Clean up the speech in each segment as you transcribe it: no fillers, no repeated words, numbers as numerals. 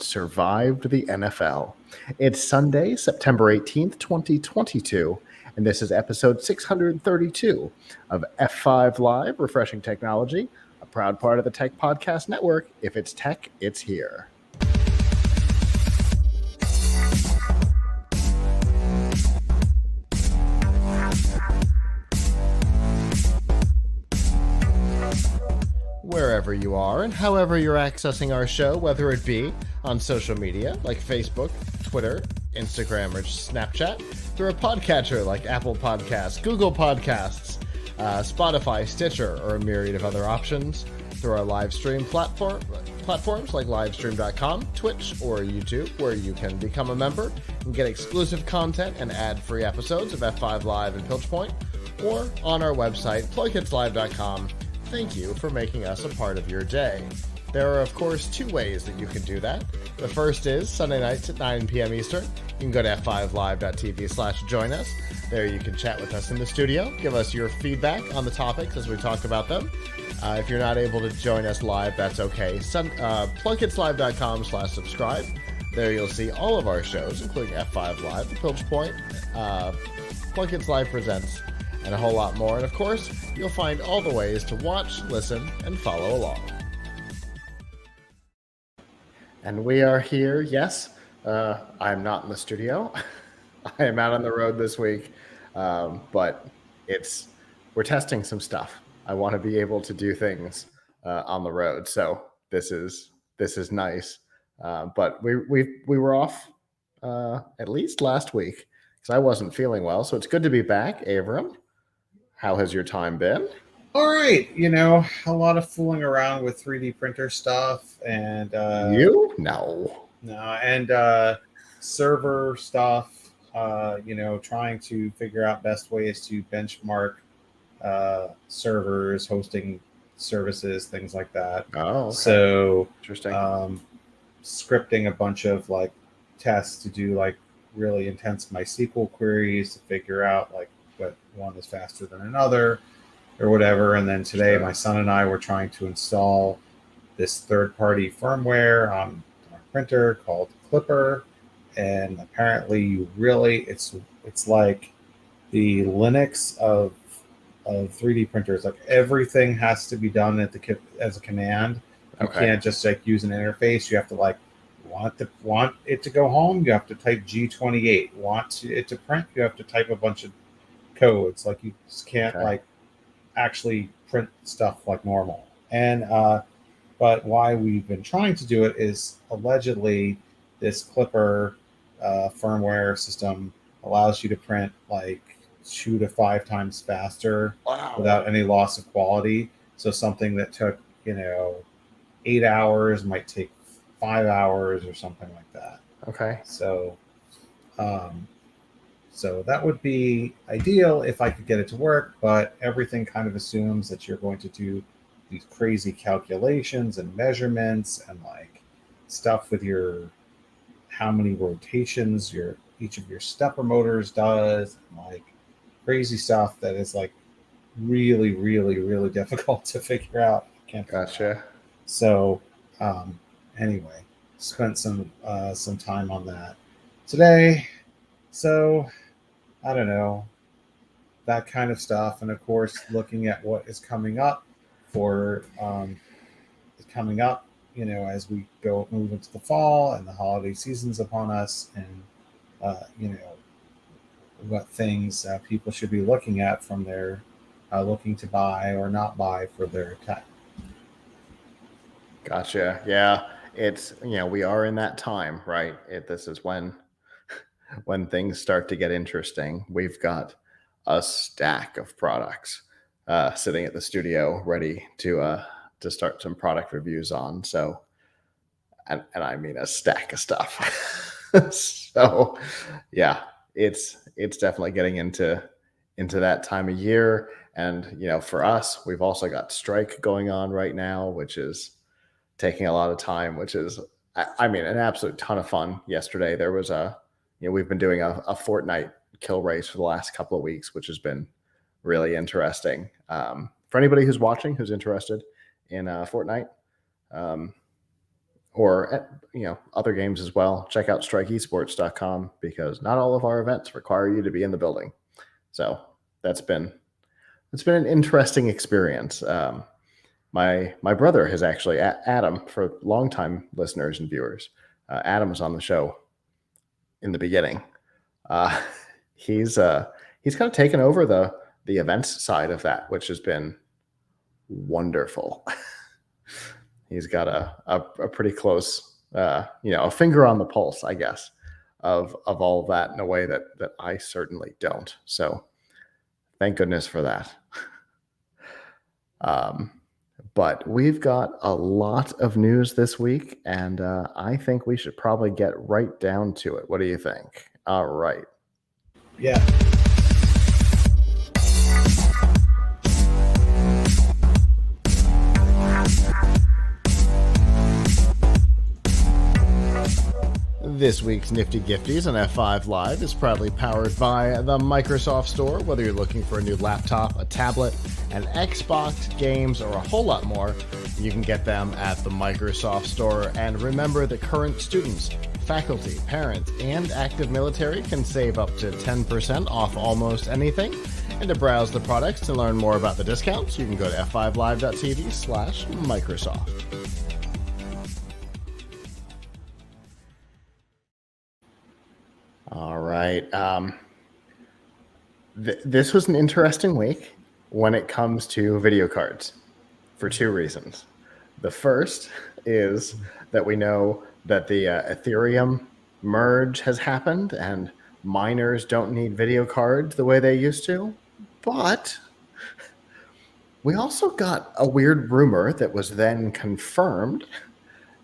survived the NFL. It's Sunday, September 18th, 2022, and this is episode 632 of F5 Live, Refreshing Technology, a proud part of the Tech Podcast Network. If it's tech, it's here. Wherever you are and however you're accessing our show, whether it be on social media like Facebook, Twitter, Instagram, or Snapchat, through a podcatcher like Apple Podcasts, Google Podcasts, Spotify, Stitcher, or a myriad of other options, through our live stream platforms like livestream.com, Twitch, or YouTube, where you can become a member and get exclusive content and ad-free episodes of F5 Live and Piltch, or on our website, PLUGHITZlive.com. Thank you for making us a part of your day. There are, of course, two ways that you can do that. The first is Sunday nights at 9 p.m. Eastern. You can go to f5live.tv/join us. There you can chat with us in the studio, give us your feedback on the topics as we talk about them. If you're not able to join us live, that's okay. PLUGHITZlive.com/subscribe. There you'll see all of our shows, including F5 Live, The Piltch Point, PLUGHITZ Live Presents, and a whole lot more. And of course, you'll find all the ways to watch, listen, and follow along. And we are here. Yes, I'm not in the studio. I am out on the road this week, but we're testing some stuff. I want to be able to do things on the road, so this is nice. But we were off at least last week because I wasn't feeling well, so it's good to be back, Avram. How has your time been? All right, a lot of fooling around with 3D printer stuff and server stuff. Trying to figure out best ways to benchmark servers, hosting services, things like that. Oh, okay. So interesting. Scripting a bunch of tests to do really intense MySQL queries to figure out what one is faster than another or whatever. And then today my son and I were trying to install this third-party firmware on our printer called Clipper, and apparently it's like the Linux of 3D printers. Like everything has to be done as a command. You can't just use an interface. You have to want it to go home, you have to type G28. Want it to print, you have to type a bunch of codes. You just can't actually print stuff like normal. And but why we've been trying to do it is allegedly this Clipper firmware system allows you to print 2 to 5 times faster. Wow. Without any loss of quality. So something that took 8 hours might take 5 hours or something like that. Okay. So that would be ideal if I could get it to work, but everything kind of assumes that you're going to do these crazy calculations and measurements and stuff with how many rotations each of your stepper motors does, and crazy stuff that is really, really, really difficult to figure out. Gotcha. So anyway, spent some time on that today. So I don't know, that kind of stuff. And of course, looking at what is coming up as we move into the fall and the holiday season's upon us, and what things people should be looking at from their looking to buy or not buy for their tech. Gotcha. Yeah, it's we are in that time, right? This is when things start to get interesting. We've got a stack of products sitting at the studio ready to start some product reviews on. So, and I mean a stack of stuff. So, yeah, it's definitely getting into that time of year. And for us, we've also got strike going on right now, which is taking a lot of time, which is, I mean, an absolute ton of fun. Yesterday, there was we've been doing a Fortnite kill race for the last couple of weeks, which has been really interesting. For anybody who's watching, who's interested in Fortnite, or other games as well, check out strikeesports.com because not all of our events require you to be in the building. So it's been an interesting experience. My brother has actually, Adam, for longtime listeners and viewers, Adam was on the show in the beginning. He's kind of taken over the events side of that, which has been wonderful. He's got a pretty close, a finger on the pulse, I guess, of all of that in a way that I certainly don't. So thank goodness for that. But we've got a lot of news this week, and I think we should probably get right down to it. What do you think? All right. Yeah. This week's Nifty Gifties on F5 Live is proudly powered by the Microsoft Store. Whether you're looking for a new laptop, a tablet, an Xbox, games, or a whole lot more, you can get them at the Microsoft Store. And remember that current students, faculty, parents, and active military can save up to 10% off almost anything. And to browse the products and learn more about the discounts, you can go to f5live.tv/Microsoft. All right. This was an interesting week when it comes to video cards for two reasons. The first is that we know that the Ethereum merge has happened and miners don't need video cards the way they used to. But we also got a weird rumor that was then confirmed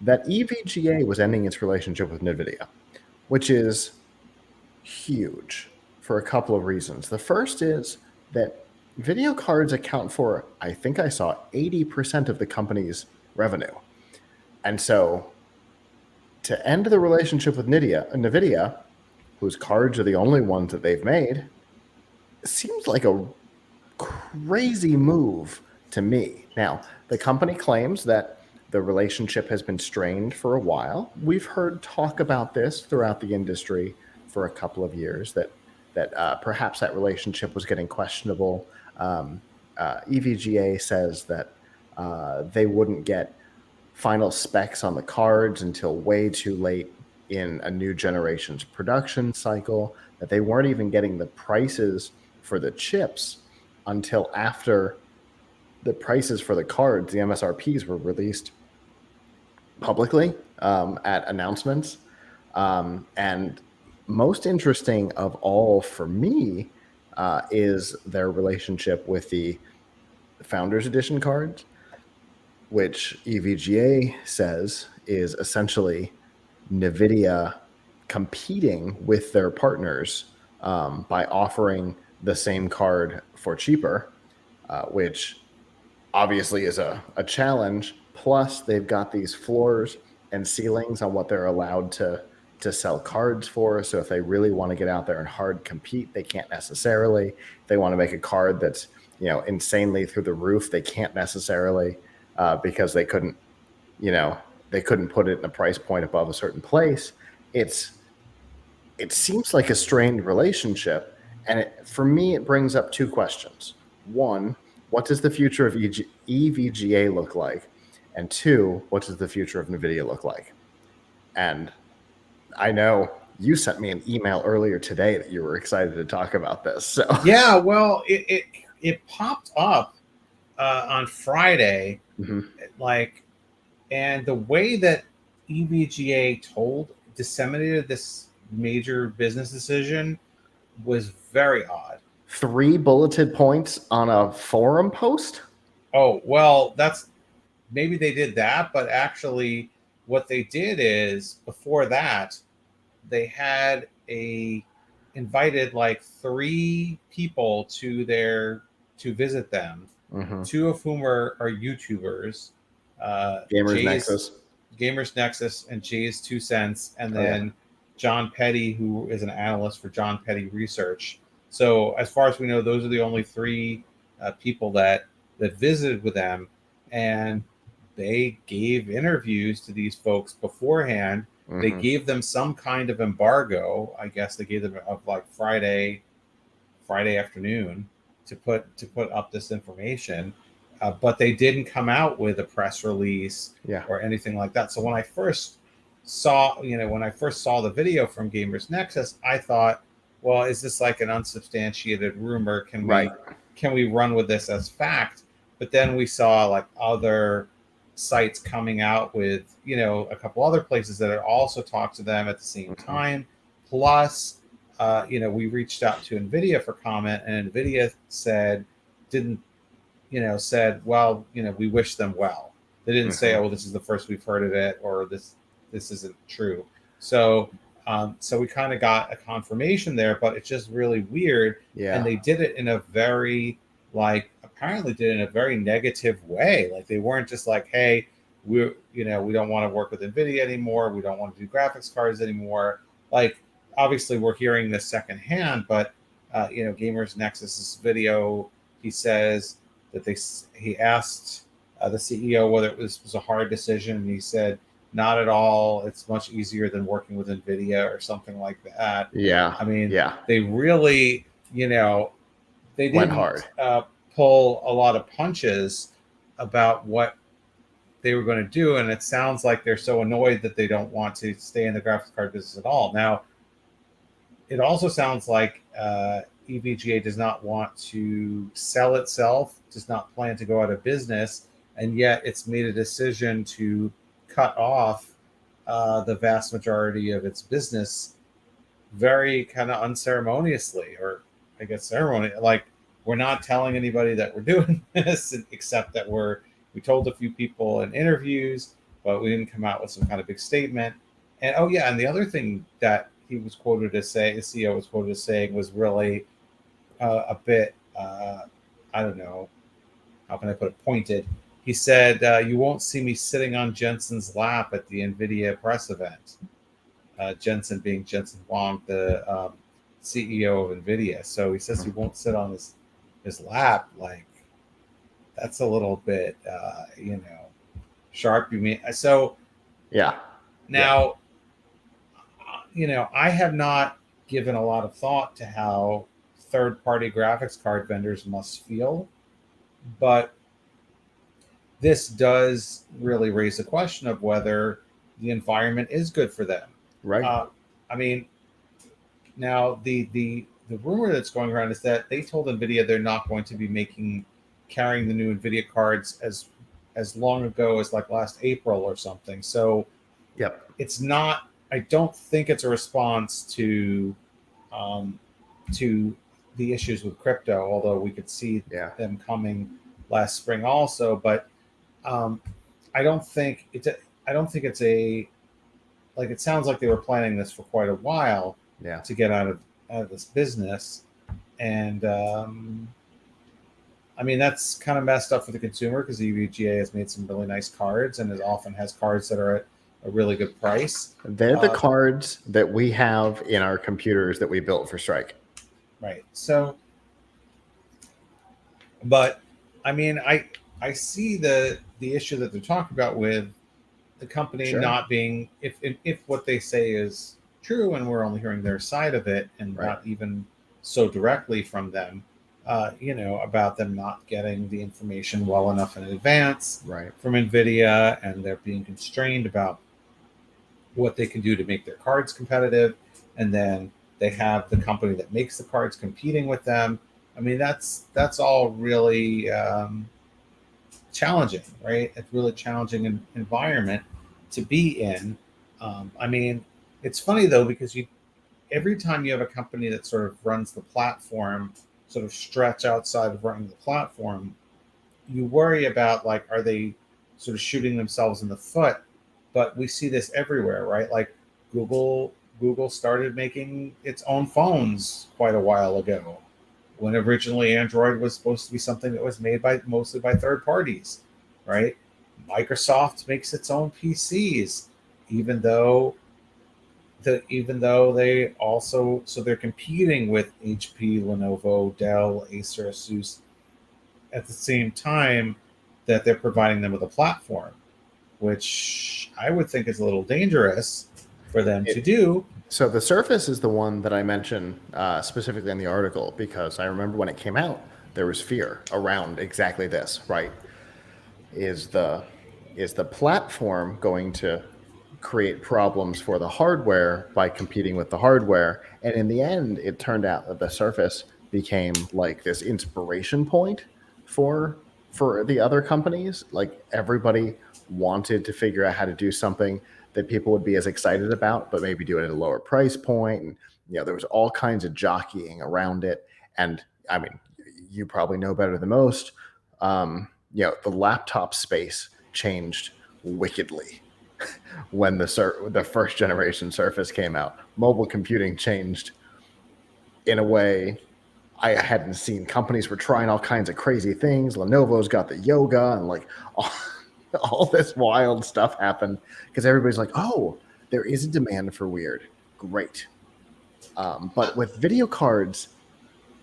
that EVGA was ending its relationship with Nvidia, which is huge for a couple of reasons. The first is that video cards account for, I think I saw, 80% of the company's revenue. And so to end the relationship with Nvidia, whose cards are the only ones that they've made, seems like a crazy move to me. Now, the company claims that the relationship has been strained for a while. We've heard talk about this throughout the industry for a couple of years, that perhaps that relationship was getting questionable. EVGA says that they wouldn't get final specs on the cards until way too late in a new generation's production cycle, that they weren't even getting the prices for the chips until after the prices for the cards, the MSRPs, were released publicly at announcements. And most interesting of all for me is their relationship with the Founders Edition cards, which EVGA says is essentially Nvidia competing with their partners by offering the same card for cheaper, which obviously is a challenge. Plus, they've got these floors and ceilings on what they're allowed to sell cards for. So if they really want to get out there and hard compete, they can't necessarily. If they want to make a card that's insanely through the roof, they can't necessarily because they couldn't put it in a price point above a certain place. It seems like a strained relationship, and for me it brings up two questions. One, what does the future of EVGA look like? And two, what does the future of Nvidia look like? And I know you sent me an email earlier today that you were excited to talk about this. So yeah, well, it popped up on Friday, and the way that EVGA disseminated this major business decision was very odd. 3 bulleted points on a forum post? Oh, well, maybe they did that, but actually what they did is before that, they had invited like 3 people to visit them, 2 of whom are YouTubers, Gamers Nexus and Jay's 2 Cents, and then John Petty, who is an analyst for John Petty Research. So as far as we know, those are the only 3 people that visited with them. And they gave interviews to these folks beforehand. They Mm-hmm. gave them some kind of embargo. I guess they gave them of like Friday afternoon to put up this information, but they didn't come out with a press release Yeah. or anything like that. So when I first saw the video from Gamers Nexus, I thought, well, is this like an unsubstantiated rumor? Can we run with this as fact? But then we saw like other sites coming out with, a couple other places that had also talked to them at the same time. Plus, we reached out to Nvidia for comment, and Nvidia said, well, we wish them well. They didn't say, oh, this is the first we've heard of it, or this isn't true. So we kind of got a confirmation there, but it's just really weird. Yeah. And they did it in a very, apparently did it in a very negative way. Like, they weren't just like, hey, we don't want to work with Nvidia anymore. We don't want to do graphics cards anymore. Like, obviously we're hearing this secondhand, but Gamers Nexus's video, he says that he asked the CEO whether it was a hard decision, and he said, not at all. It's much easier than working with Nvidia or something like that. Yeah. I mean, yeah. they really, they Went didn't hard. Pull a lot of punches about what they were going to do, and it sounds like they're so annoyed that they don't want to stay in the graphics card business at all. Now, it also sounds like EVGA does not want to sell itself, does not plan to go out of business, and yet it's made a decision to cut off the vast majority of its business very kind of unceremoniously, or I guess ceremony. Like, we're not telling anybody that we're doing this, except that we told a few people in interviews, but we didn't come out with some kind of big statement. And and the other thing that he was quoted as saying, the CEO was quoted as saying, was really a bit, I don't know, how can I put it, pointed. He said, you won't see me sitting on Jensen's lap at the Nvidia press event. Jensen being Jensen Huang, the CEO of Nvidia. So he says he won't sit on his lap. Like, that's a little bit, sharp. You mean so? Yeah. Now, I have not given a lot of thought to how third-party graphics card vendors must feel, but this does really raise the question of whether the environment is good for them. Right. I mean, now the rumor that's going around is that they told Nvidia they're not going to be carrying the new Nvidia cards as long ago as like last April or something. So Yep. it's not. I don't think it's a response to the issues with crypto, although we could see them coming last spring also. But I don't think it's a like, it sounds like they were planning this for quite a while to get out of this business. And I mean, that's kind of messed up for the consumer, because EVGA has made some really nice cards, and it often has cards that are at a really good price. They're the cards that we have in our computers that we built for Strike. Right. So, but I mean, I see the issue that they're talking about with the company not being, if what they say is true, and we're only hearing their side of it, and not even so directly from them, about them not getting the information well enough in advance from Nvidia, and they're being constrained about what they can do to make their cards competitive, and then they have the company that makes the cards competing with them. I mean, that's all really challenging, right? It's really challenging environment to be in. I mean, it's funny though, because every time you have a company that sort of runs the platform, sort of stretch outside of running the platform, you worry about, like, are they sort of shooting themselves in the foot? But we see this everywhere, right? Like, Google started making its own phones quite a while ago, when originally Android was supposed to be something that was made mostly by third parties, right? Microsoft makes its own PCs, even though they also, so they're competing with HP, Lenovo, Dell, Acer, Asus, at the same time that they're providing them with a platform. which I would think is a little dangerous for them to do. So the Surface is the one that I mentioned specifically in the article because I remember when it came out, there was fear around exactly this, right? Is the platform going to create problems for the hardware by competing with the hardware? And in the end, it turned out that the Surface became like this inspiration point for the other companies. Like everybody wanted to figure out how to do something that people would be as excited about, but maybe do it at a lower price point. And there was all kinds of jockeying around it. And I mean, you probably know better than most. The laptop space changed wickedly when the first generation Surface came out. Mobile computing changed in a way I hadn't seen. Companies were trying all kinds of crazy things. Lenovo's got the Yoga and like all this wild stuff happened because everybody's like, oh, there is a demand for weird. Great. But with video cards,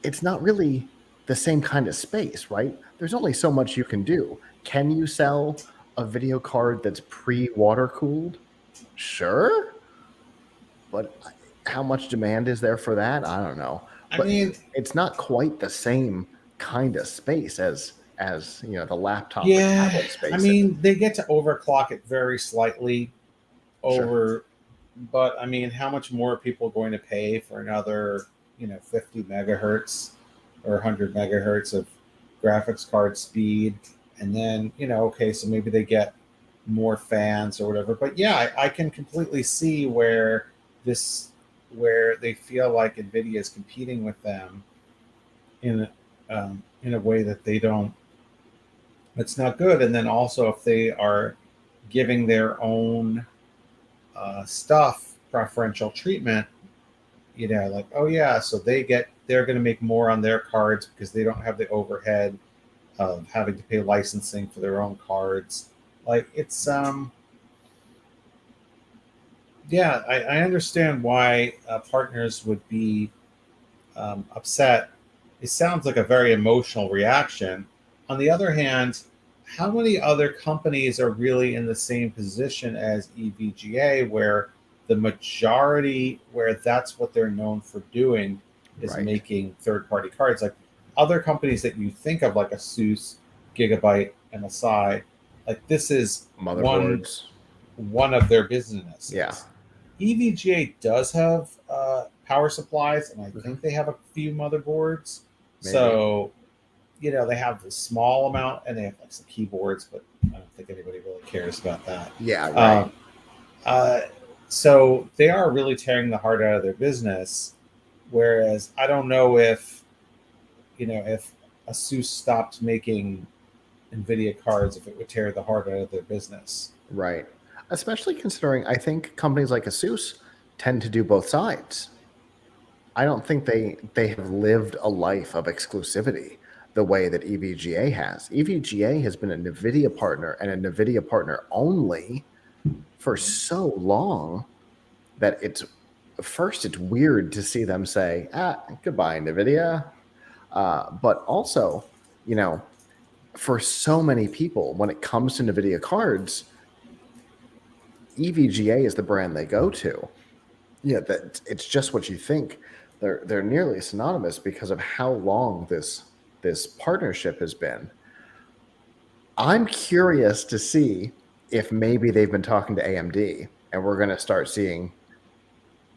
it's not really the same kind of space, right? There's only so much you can do. Can you sell a video card that's pre-water cooled? Sure. But how much demand is there for that? I don't know. But I mean, it's not quite the same kind of space as the laptop and tablet space. I mean, they get to overclock it very slightly over, but I mean, how much more are people going to pay for another 50 megahertz or 100 megahertz of graphics card speed? And then okay, so maybe they get more fans or whatever. But yeah, I can completely see where they feel like Nvidia is competing with them in a way that they don't. It's not good. And then also if they are giving their own stuff preferential treatment, like, oh yeah, so they're going to make more on their cards because they don't have the overhead of having to pay licensing for their own cards. Like it's yeah, I understand why partners would be upset. It sounds like a very emotional reaction. On the other hand, how many other companies are really in the same position as EVGA, where the majority, where that's what they're known for doing, is making third-party cards? Like other companies that you think of, like ASUS, Gigabyte, MSI, like this is motherboards, one of their businesses. Yeah. EVGA does have power supplies, and I think they have a few motherboards. Maybe. So, they have a small amount, and they have like some keyboards, but I don't think anybody really cares about that. Yeah, right. So they are really tearing the heart out of their business. Whereas I don't know if ASUS stopped making Nvidia cards, if it would tear the heart out of their business. Right. Especially considering I think companies like ASUS tend to do both sides. I don't think they have lived a life of exclusivity the way that EVGA has. EVGA has been a Nvidia partner and a Nvidia partner only for so long that it's weird to see them say, goodbye, Nvidia. But also, for so many people, when it comes to Nvidia cards, EVGA is the brand they go to. Yeah, that it's just what you think. They're nearly synonymous because of how long this partnership has been. I'm curious to see if maybe they've been talking to AMD and we're going to start seeing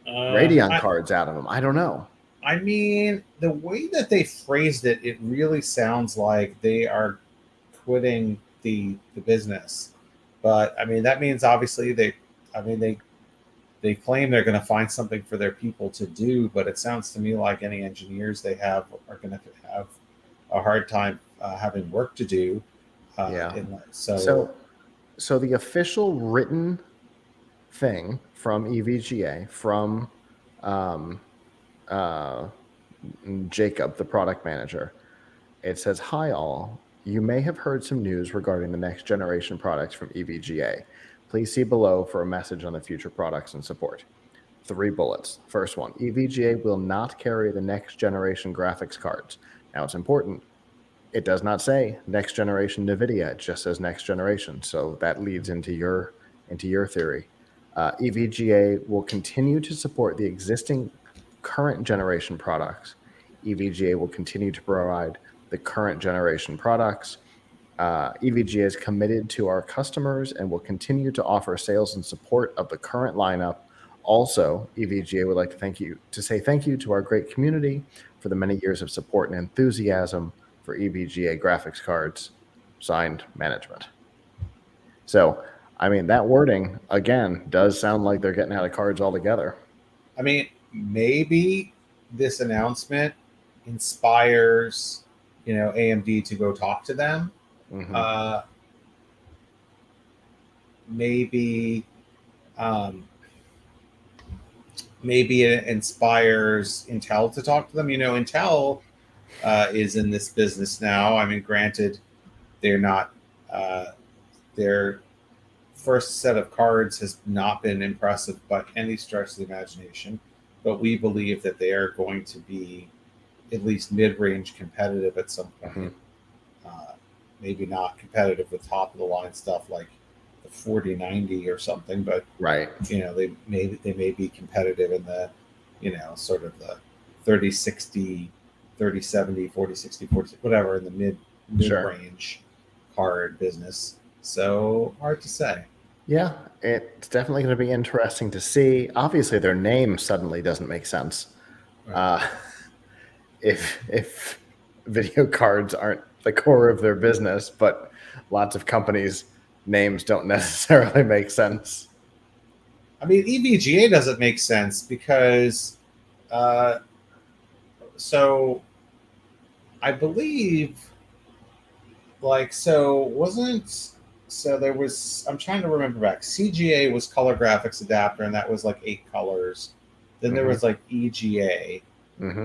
Radeon cards out of them. I don't know. I mean, the way that they phrased it, it really sounds like they are quitting the business. But I mean, that means obviously they claim they're going to find something for their people to do, but it sounds to me like any engineers they have are going to have a hard time having work to do. So the official written thing from EVGA, from Jacob, the product manager, it says, "Hi all. You may have heard some news regarding the next generation products from EVGA. Please see below for a message on the future products and support." 3 bullets. First one, EVGA will not carry the next generation graphics cards. Now it's important. It does not say next generation Nvidia. It just says next generation. So that leads into your theory. EVGA will continue to support the existing current generation products. EVGA will continue to provide the current generation products. EVGA is committed to our customers and will continue to offer sales and support of the current lineup. Also, EVGA would like to say thank you to our great community for the many years of support and enthusiasm for EVGA graphics cards. Signed, management. So, I mean, that wording, again, does sound like they're getting out of cards altogether. I mean, maybe this announcement inspires, AMD to go talk to them. Mm-hmm. Maybe it inspires Intel to talk to them. Intel is in this business now. I mean, granted, they're not. Their first set of cards has not been impressive by any stretch of the imagination, but we believe that they are going to be at least mid-range competitive at some point. Mm-hmm. Maybe not competitive with top-of-the-line stuff like the 4090 or something, but right, they may be competitive in the, sort of the 3060, 3070, 4060, 40, whatever, in the mid-range card business. So hard to say. Yeah, it's definitely going to be interesting to see. Obviously, their name suddenly doesn't make sense. Right. If video cards aren't the core of their business, but lots of companies' names don't necessarily make sense. I mean, EVGA doesn't make sense because, so I believe, there was, I'm trying to remember back, CGA was color graphics adapter, and that was like 8 colors. Then there was like EGA,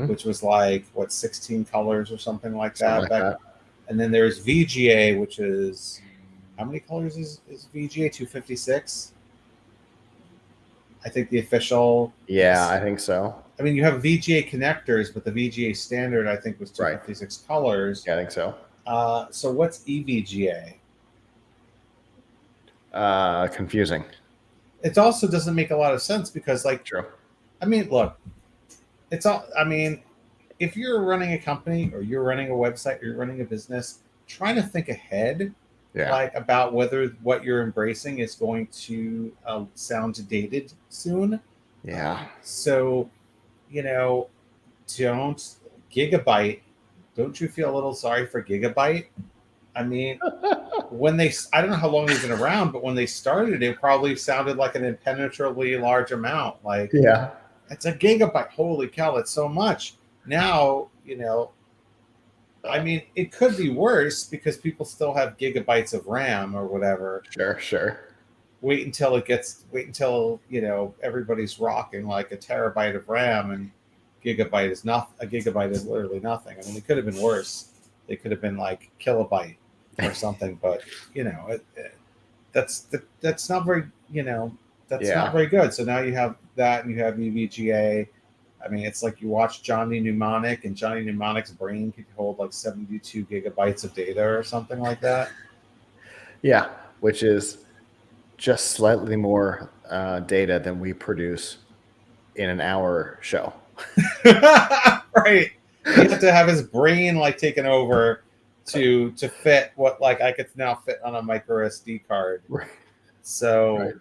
which was like, 16 colors or something like that. And then there's VGA, which is, how many colors is VGA? 256? I think the official. Yeah, I think so. I mean, you have VGA connectors, but the VGA standard, I think, was 256 colors. Yeah, I think so. So what's EVGA? Confusing. It also doesn't make a lot of sense because, True. I mean, look, if you're running a company or you're running a website or you're running a business, trying to think ahead, about whether what you're embracing is going to sound dated soon. Yeah. So, Gigabyte, don't you feel a little sorry for Gigabyte? I mean, I don't know how long they've been around, but when they started, it probably sounded like an impenetrably large amount. Like, yeah, it's a gigabyte. Holy cow, that's so much. Now, I mean, it could be worse because people still have gigabytes of RAM or whatever. Sure. Wait until everybody's rocking like a terabyte of RAM, and gigabyte is not a gigabyte is literally nothing. I mean, it could have been worse. They could have been like kilobyte or something, but that's not very not very good. So now you have that, and you have EVGA. I mean, it's like you watch Johnny Mnemonic, and Johnny Mnemonic's brain could hold like 72 gigabytes of data or something like that. Yeah, which is just slightly more data than we produce in an hour show. Right. You have to have his brain like taken over to fit what I could now fit on a micro SD card. Right. So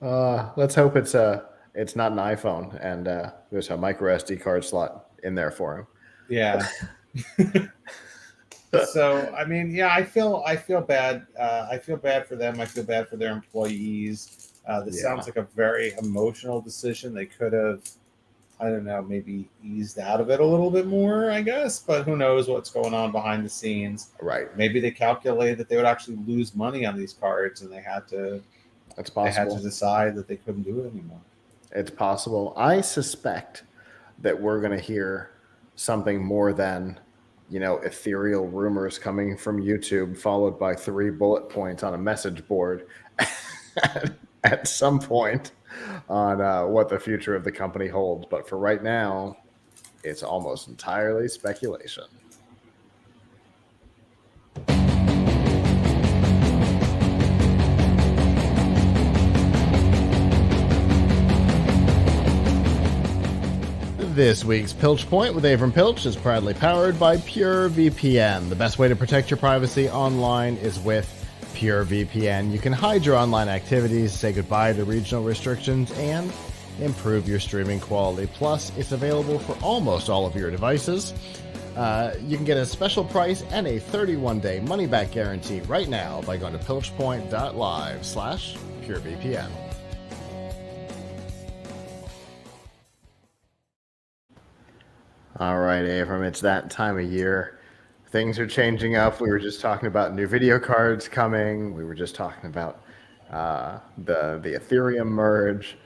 let's hope it's not an iPhone and there's a micro SD card slot in there for him. Yeah. So I mean, yeah, I feel bad. I feel bad for them. I feel bad for their employees. This sounds like a very emotional decision. They could have, I don't know, maybe eased out of it a little bit more, I guess. But who knows what's going on behind the scenes? Right. Maybe they calculated that they would actually lose money on these cards, and they had to. That's possible. They had to decide that they couldn't do it anymore. It's possible. I suspect that we're going to hear something more than, ethereal rumors coming from YouTube, followed by 3 bullet points on a message board at some point on what the future of the company holds. But for right now, it's almost entirely speculation. This week's Piltch Point with Avram Piltch is proudly powered by PureVPN. The best way to protect your privacy online is with PureVPN. You can hide your online activities, say goodbye to regional restrictions, and improve your streaming quality. Plus, it's available for almost all of your devices. You can get a special price and a 31-day money-back guarantee right now by going to piltchpoint.live/PureVPN. All right, Avram, it's that time of year. Things are changing up. We were just talking about new video cards coming. We were just talking about the Ethereum merge.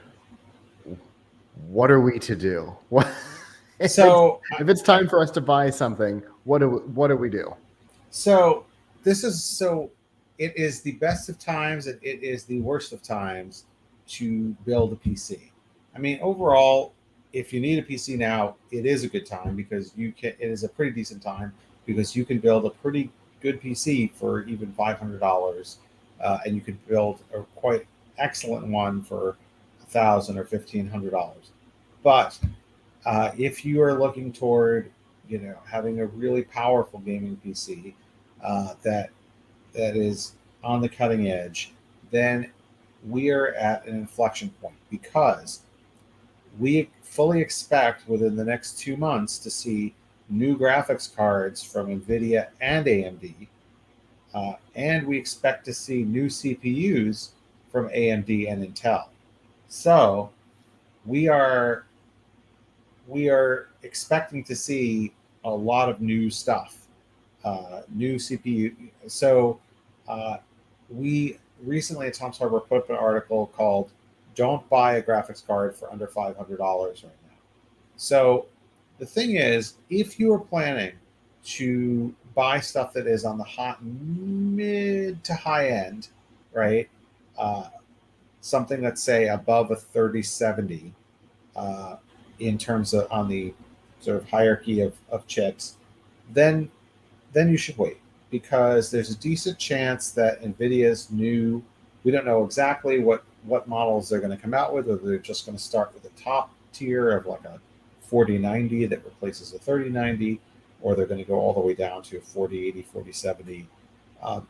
What are we to do? What if it's time for us to buy something? What do we do? So it is the best of times and it is the worst of times to build a PC. I mean, overall, if you need a PC now, it is a good time because it is a pretty decent time because you can build a pretty good PC for even $500, and you could build a quite excellent one for $1,000 or $1,500. But if you are looking toward, having a really powerful gaming PC that is on the cutting edge, then we are at an inflection point because we fully expect within the next 2 months to see new graphics cards from Nvidia and AMD, and we expect to see new CPUs from AMD and Intel. So we are expecting to see a lot of new stuff, new CPU. So we recently at Tom's Hardware put up an article called "Don't Buy a Graphics Card for Under $500 right now." So the thing is, if you are planning to buy stuff that is on the mid to high end, right? Something that's say above a 3070 in terms of on the sort of hierarchy of chips, then you should wait because there's a decent chance that NVIDIA's new, we don't know exactly what models they're going to come out with, or they're just going to start with the top tier of like a 4090 that replaces a 3090, or they're going to go all the way down to a 4080, 4070.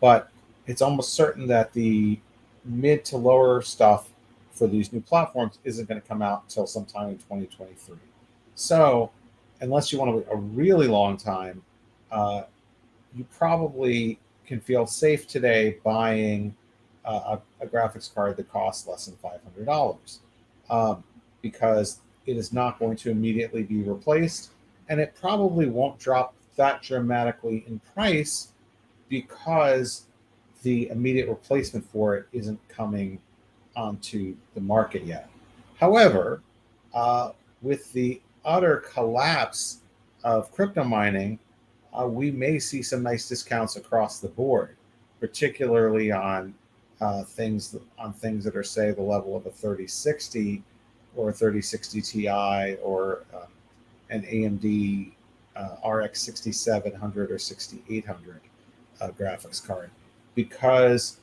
But it's almost certain that the mid to lower stuff for these new platforms isn't going to come out until sometime in 2023. So unless you want to wait a really long time, you probably can feel safe today buying a graphics card that costs less than $500 because it is not going to immediately be replaced, and it probably won't drop that dramatically in price because the immediate replacement for it isn't coming onto the market yet. However, with the utter collapse of crypto mining, we may see some nice discounts across the board, particularly on things that are, say, the level of a 3060 or a 3060 Ti or an AMD RX 6700 or 6800 graphics card, because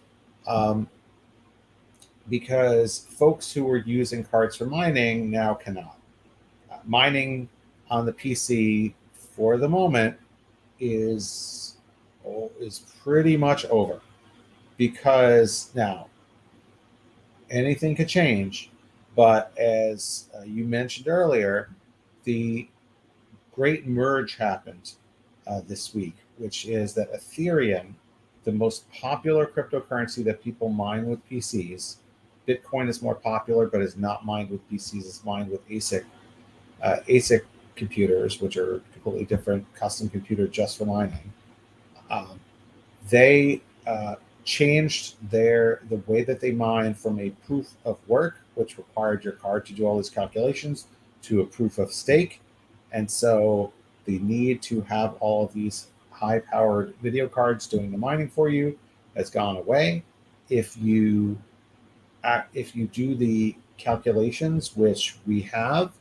folks who were using cards for mining now cannot. Mining on the PC for the moment is pretty much over, because now anything could change. But as you mentioned earlier, the great merge happened this week, which is that Ethereum, the most popular cryptocurrency that people mine with PCs, Bitcoin is more popular, but is not mined with PCs. It's mined with ASIC computers, which are completely different, custom computer just for mining. They changed the way that they mine from a proof of work, which required your card to do all these calculations, to a proof of stake. And so the need to have all of these high-powered video cards doing the mining for you has gone away. If you do the calculations, which we have,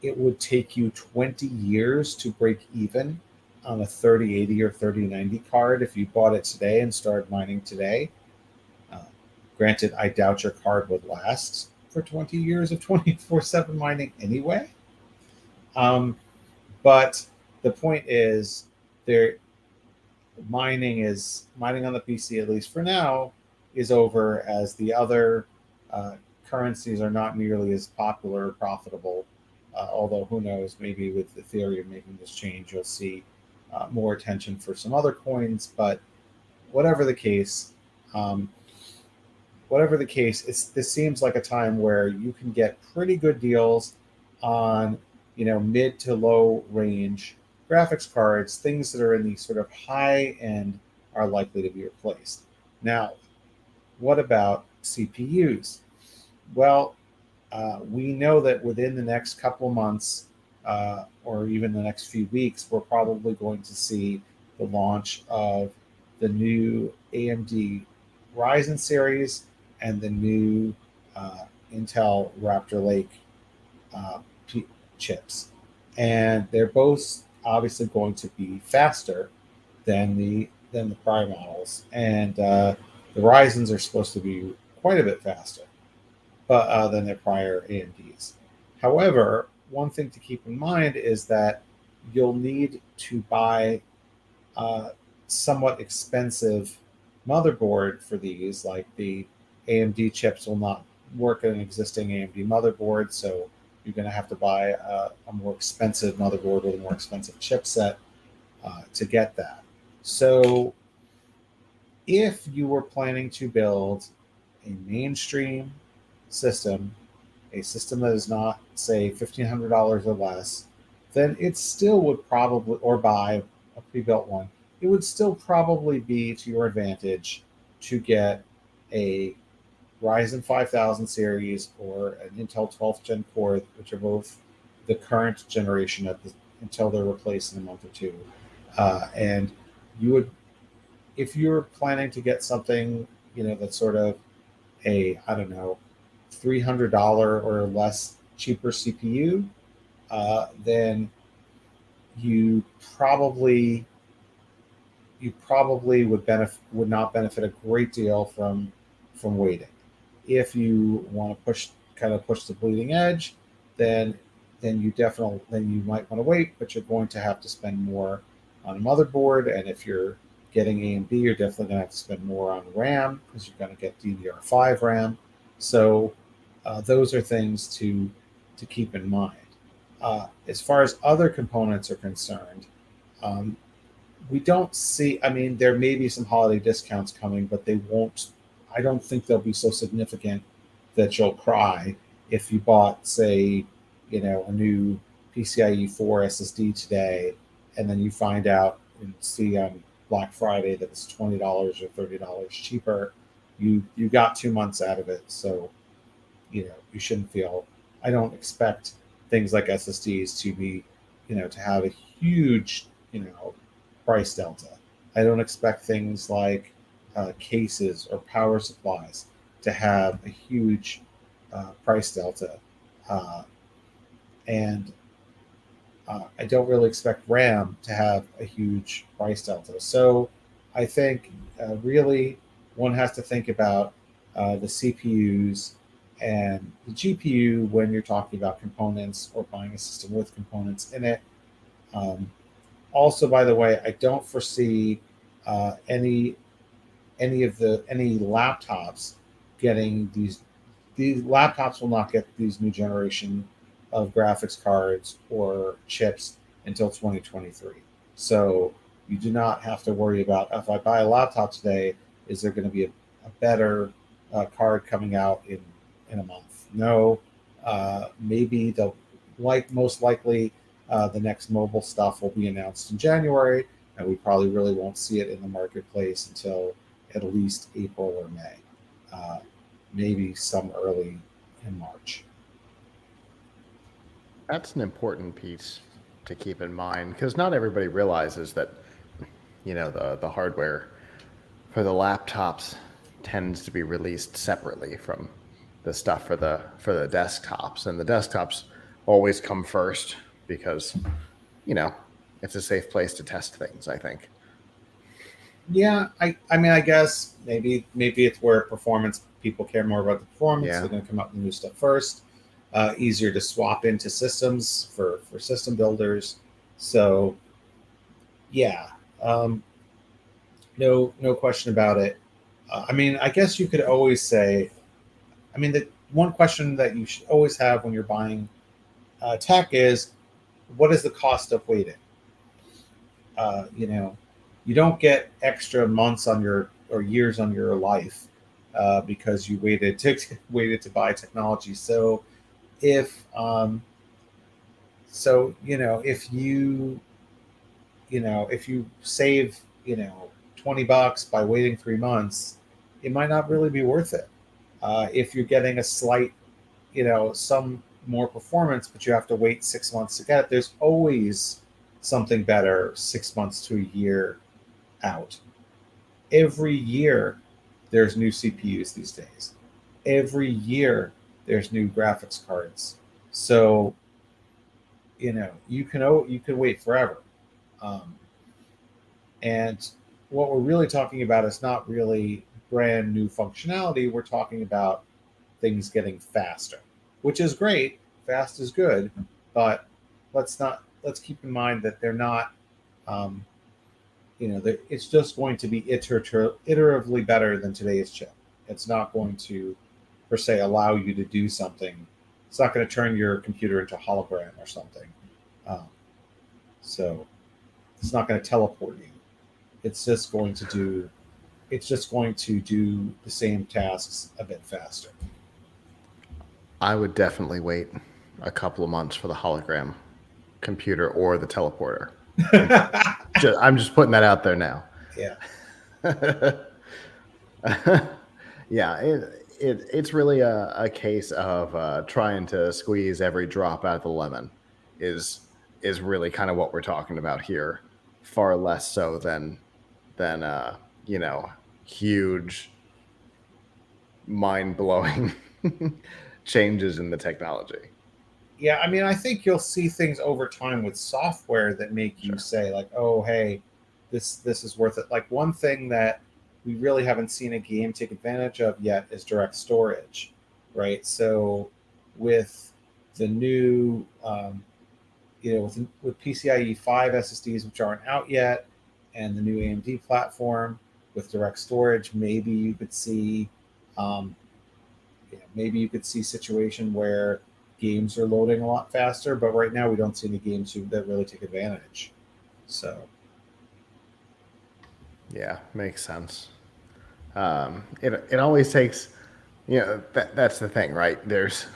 it would take you 20 years to break even on a 3080 or 3090 card if you bought it today and started mining today. Granted, I doubt your card would last for 20 years of 24/7 mining anyway. But the point is, there mining on the PC, at least for now, is over, as the other uh, currencies are not nearly as popular or profitable. Although who knows, maybe with Ethereum making this change, you'll see more attention for some other coins. But whatever the case, um, this seems like a time where you can get pretty good deals on, mid to low range graphics cards. Things that are in the sort of high end are likely to be replaced. Now, what about CPUs? Well, we know that within the next couple of months, or even the next few weeks, we're probably going to see the launch of the new AMD Ryzen series and the new Intel Raptor Lake uh, chips. And they're both obviously going to be faster than the prior models. And the Ryzens are supposed to be quite a bit faster, but than their prior AMDs. However, one thing to keep in mind is that you'll need to buy a somewhat expensive motherboard for these. Like, the AMD chips will not work in an existing AMD motherboard, so you're going to have to buy a more expensive motherboard with a more expensive chipset to get that. So, if you were planning to build a mainstream system, a system that is not, say, $1,500 or less, then it still would probably, or buy a pre-built one, it would still probably be to your advantage to get a Ryzen 5000 series or an Intel 12th Gen Core, which are both the current generation until they're replaced in a month or two. And you would, if you're planning to get something, that's sort of a, I don't know, $300 or less cheaper CPU, then you probably would not benefit a great deal from waiting. If you want to push the bleeding edge, then you might want to wait, but you're going to have to spend more on a motherboard. And if you're getting AMD, you're definitely going to have to spend more on RAM, because you're going to get DDR5 RAM. So those are things to keep in mind. As far as other components are concerned, we don't see. I mean, there may be some holiday discounts coming, but they won't. I don't think they'll be so significant that you'll cry if you bought, say, a new PCIe 4 SSD today, and then you find out and see on Black Friday that it's $20 or $30 cheaper. You got 2 months out of it, so you shouldn't feel. I don't expect things like SSDs to be, to have a huge, price delta. I don't expect things like cases or power supplies to have a huge price delta, and I don't really expect RAM to have a huge price delta. So I think really one has to think about the CPUs and the GPU when you're talking about components or buying a system with components in it. Also, by the way, I don't foresee any laptops getting these. These laptops will not get these new generation of graphics cards or chips until 2023. So you do not have to worry about, if I buy a laptop today, is there going to be a better card coming out in a month? No. Maybe most likely the next mobile stuff will be announced in January, and we probably really won't see it in the marketplace until at least April or May, maybe some early in March. That's an important piece to keep in mind, because not everybody realizes that, the hardware for the laptops tends to be released separately from the stuff for the desktops, and the desktops always come first because, it's a safe place to test things, I think. Yeah, I mean, I guess maybe it's where performance, people care more about the performance. Yeah. They're going to come up with new stuff first. easier to swap into systems for system builders. So yeah, no question about it. I mean, I guess you could always say, I mean, the one question that you should always have when you're buying tech is, what is the cost of waiting? You know, you don't get extra months on your or years on your life because you waited to buy technology. So if if you save $20 by waiting 3 months, it might not really be worth it. If you're getting a slight, some more performance, but you have to wait 6 months to get it, there's always something better 6 months to a year out. Every year, there's new CPUs these days. Every year, there's new graphics cards. So, you can wait forever. And what we're really talking about is not really brand new functionality. We're talking about things getting faster, which is great. Fast is good, but let's keep in mind that they're not, it's just going to be iteratively better than today's chip. It's not going to, per se, allow you to do something. It's not going to turn your computer into a hologram or something. So it's not going to teleport you. It's just going to do the same tasks a bit faster. I would definitely wait a couple of months for the hologram computer or the teleporter. I'm just putting that out there now. Yeah. Yeah, it's really a case of trying to squeeze every drop out of the lemon is really kind of what we're talking about here. Far less so than huge, mind-blowing changes in the technology. Yeah, I mean, I think you'll see things over time with software that make you say, like, oh, hey, this is worth it. Like, one thing that we really haven't seen a game take advantage of yet is direct storage, right? So with the new, with PCIe 5 SSDs, which aren't out yet, and the new AMD platform with direct storage, maybe you could see a situation where games are loading a lot faster, but right now we don't see any games that really take advantage. So yeah, makes sense. It always takes, that's the thing, right? There's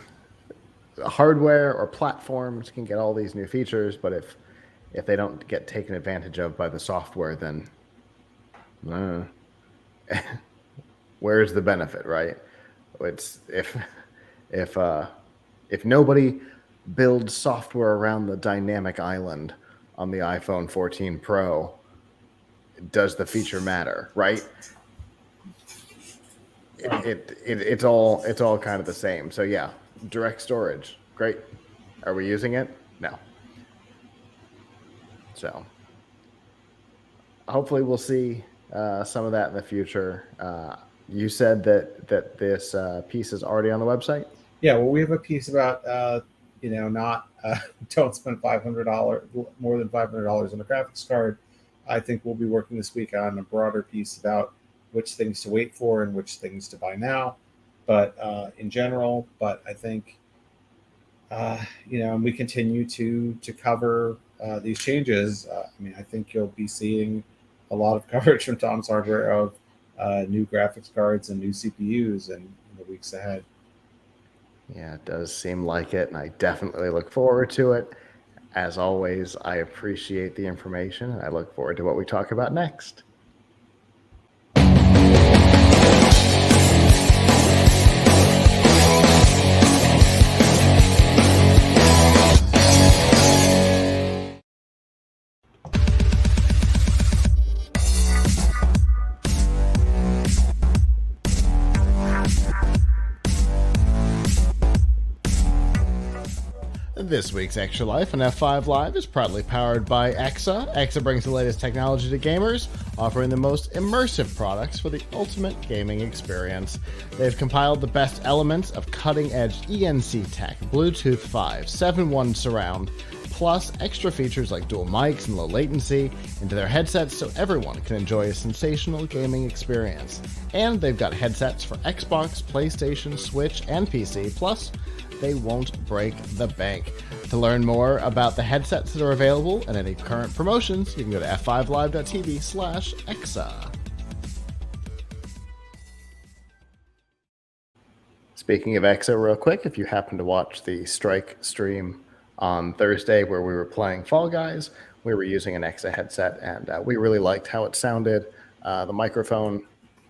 hardware or platforms can get all these new features, but if they don't get taken advantage of by the software, then where's the benefit, right? It's if nobody builds software around the dynamic island on the iPhone 14 Pro, does the feature matter, right? It's all kind of the same. So yeah, direct storage, great. Are we using it? No. So hopefully we'll see some of that in the future. You said that this piece is already on the website? Yeah, well, we have a piece about not don't spend more than $500 on a graphics card. I think we'll be working this week on a broader piece about which things to wait for and which things to buy now, but in general. But I think we continue to cover these changes. I think you'll be seeing a lot of coverage from Tom's Hardware of new graphics cards and new CPUs in the weeks ahead. Yeah, it does seem like it, and I definitely look forward to it. As always, I appreciate the information, and I look forward to what we talk about next. This week's Extra Life on F5 Live is proudly powered by EXA. EXA brings the latest technology to gamers, offering the most immersive products for the ultimate gaming experience. They've compiled the best elements of cutting-edge ENC tech, Bluetooth 5, 7.1 surround, plus extra features like dual mics and low latency into their headsets so everyone can enjoy a sensational gaming experience. And they've got headsets for Xbox, PlayStation, Switch, and PC, plus they won't break the bank. To learn more about the headsets that are available and any current promotions, you can go to f5live.tv/exa. Speaking of EXA, real quick, if you happen to watch the Strike stream on Thursday where we were playing Fall Guys, we were using an EXA headset, and we really liked how it sounded. The microphone,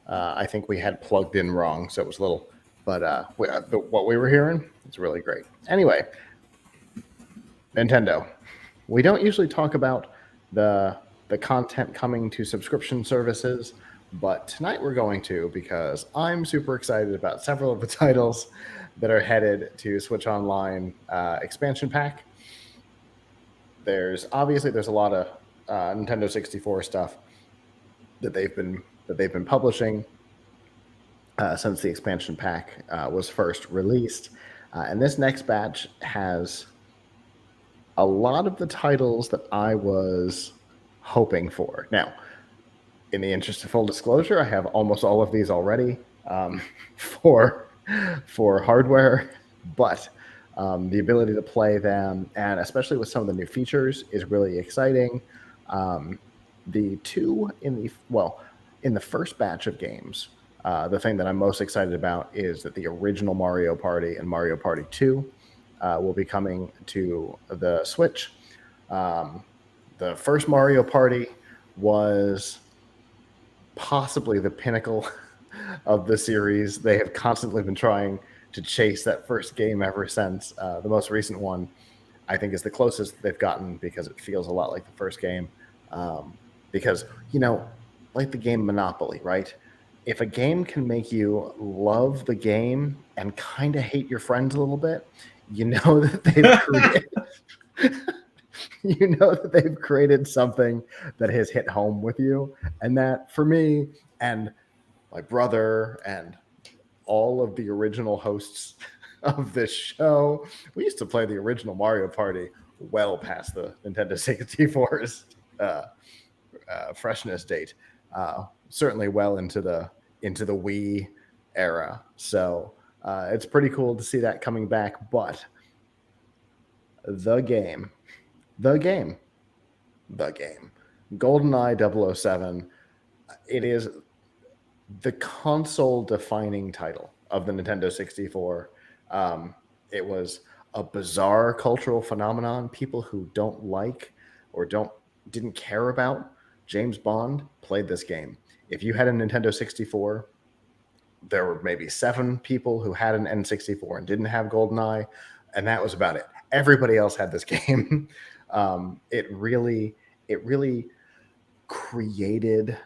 I think we had plugged in wrong, so it was a little... But what we were hearing is really great. Anyway, Nintendo. We don't usually talk about the content coming to subscription services, but tonight we're going to, because I'm super excited about several of the titles that are headed to Switch Online expansion pack. There's a lot of Nintendo 64 stuff that they've been publishing since the expansion pack was first released. And this next batch has a lot of the titles that I was hoping for. Now, in the interest of full disclosure, I have almost all of these already for hardware, but the ability to play them, and especially with some of the new features, is really exciting. In the first batch of games, the thing that I'm most excited about is that the original Mario Party and Mario Party 2 will be coming to the Switch. The first Mario Party was possibly the pinnacle of the series. They have constantly been trying to chase that first game ever since. The most recent one, I think, is the closest they've gotten because it feels a lot like the first game. Because, like the game Monopoly, right? If a game can make you love the game and kind of hate your friends a little bit, you know that they've created something that has hit home with you. And that, for me and my brother and all of the original hosts of this show, we used to play the original Mario Party well past the Nintendo 64's freshness date. Certainly well into the Wii era. So it's pretty cool to see that coming back. But the game, Goldeneye 007, it is the console-defining title of the Nintendo 64. It was a bizarre cultural phenomenon. People who don't like or didn't care about James Bond played this game. If you had a Nintendo 64, there were maybe 7 people who had an N64 and didn't have GoldenEye, and that was about it. Everybody else had this game. It really created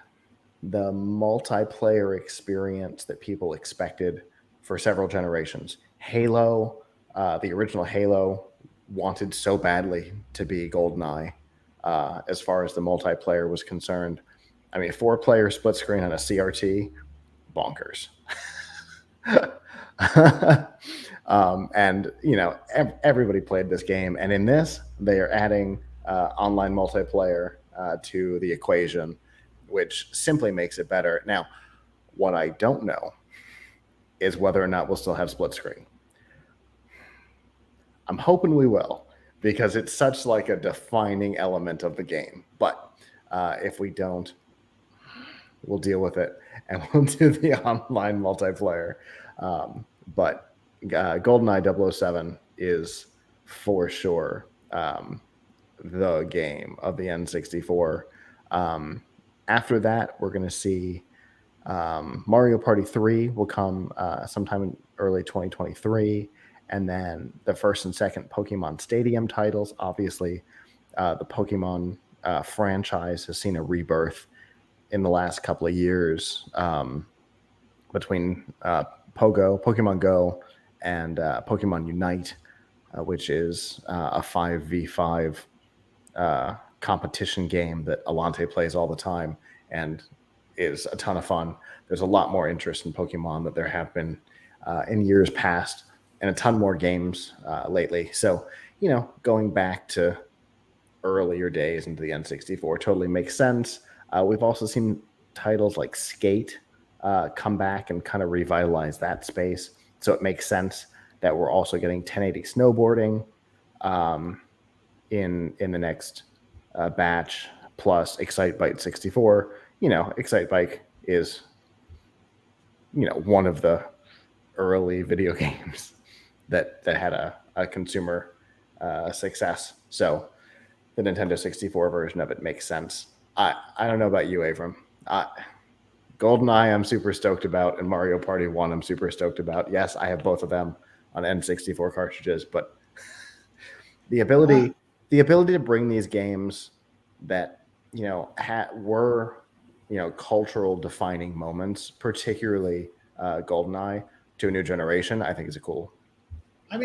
the multiplayer experience that people expected for several generations. Halo, the original Halo, wanted so badly to be GoldenEye as far as the multiplayer was concerned. I mean, 4-player split screen on a CRT, bonkers. And, everybody played this game. And in this, they are adding online multiplayer to the equation, which simply makes it better. Now, what I don't know is whether or not we'll still have split screen. I'm hoping we will, because it's such like a defining element of the game. But if we don't, we'll deal with it, and we'll do the online multiplayer. But GoldenEye 007 is for sure the game of the N64. After that, we're going to see Mario Party 3 will come sometime in early 2023. And then the first and second Pokemon Stadium titles. Obviously, the Pokemon franchise has seen a rebirth in the last couple of years between Pokemon Go and Pokemon Unite, which is a 5v5 competition game that Alante plays all the time and is a ton of fun. There's a lot more interest in Pokemon that there have been in years past, and a ton more games lately. So, going back to earlier days into the N64 totally makes sense. We've also seen titles like Skate come back and kind of revitalize that space. So it makes sense that we're also getting 1080 snowboarding in the next batch, plus Excitebike 64. Excitebike is one of the early video games that had a consumer success. So the Nintendo 64 version of it makes sense. I don't know about you, Avram. Goldeneye, I'm super stoked about, and Mario Party 1, I'm super stoked about. Yes, I have both of them on N64 cartridges, but the ability to bring these games that were cultural defining moments, particularly Goldeneye, to a new generation, I think is a cool. I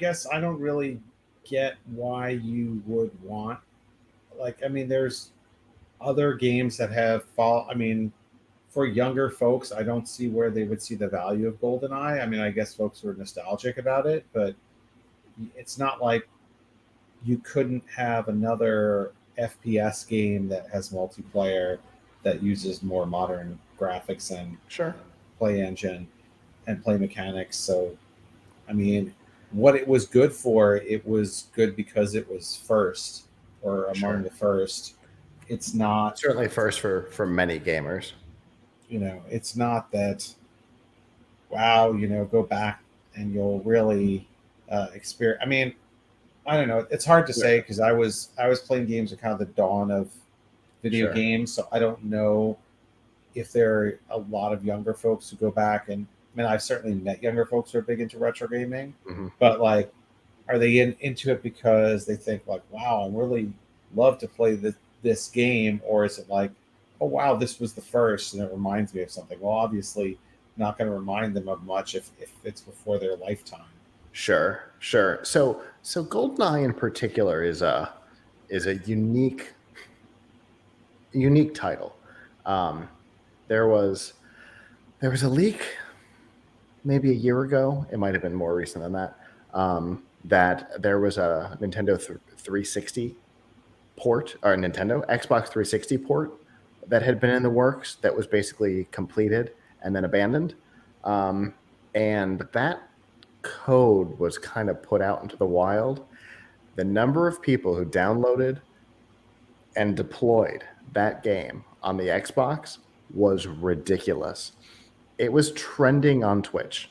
guess I don't really get why you would want, there's other games that have for younger folks, I don't see where they would see the value of Goldeneye. I guess folks were nostalgic about it, but it's not like you couldn't have another FPS game that has multiplayer that uses more modern graphics and Sure. play engine and play mechanics. So, what it was good for, it was good because it was first or among the first. It's not certainly first for many gamers. It's not that, wow, go back and you'll really experience. I don't know. It's hard to say because I was playing games at kind of the dawn of video games, so I don't know if there are a lot of younger folks who go back. And I've certainly met younger folks who are big into retro gaming, but are they into it because they think wow, I really love to play this game, or is it like, oh wow, this was the first and it reminds me of something? Well, obviously not going to remind them of much if it's before their lifetime. Sure. So Goldeneye in particular is a unique title. There was a leak maybe a year ago. It might have been more recent than that. That there was a Nintendo 360 port, or Nintendo Xbox 360 port that had been in the works that was basically completed and then abandoned. And that code was kind of put out into the wild. The number of people who downloaded and deployed that game on the Xbox was ridiculous. It was trending on Twitch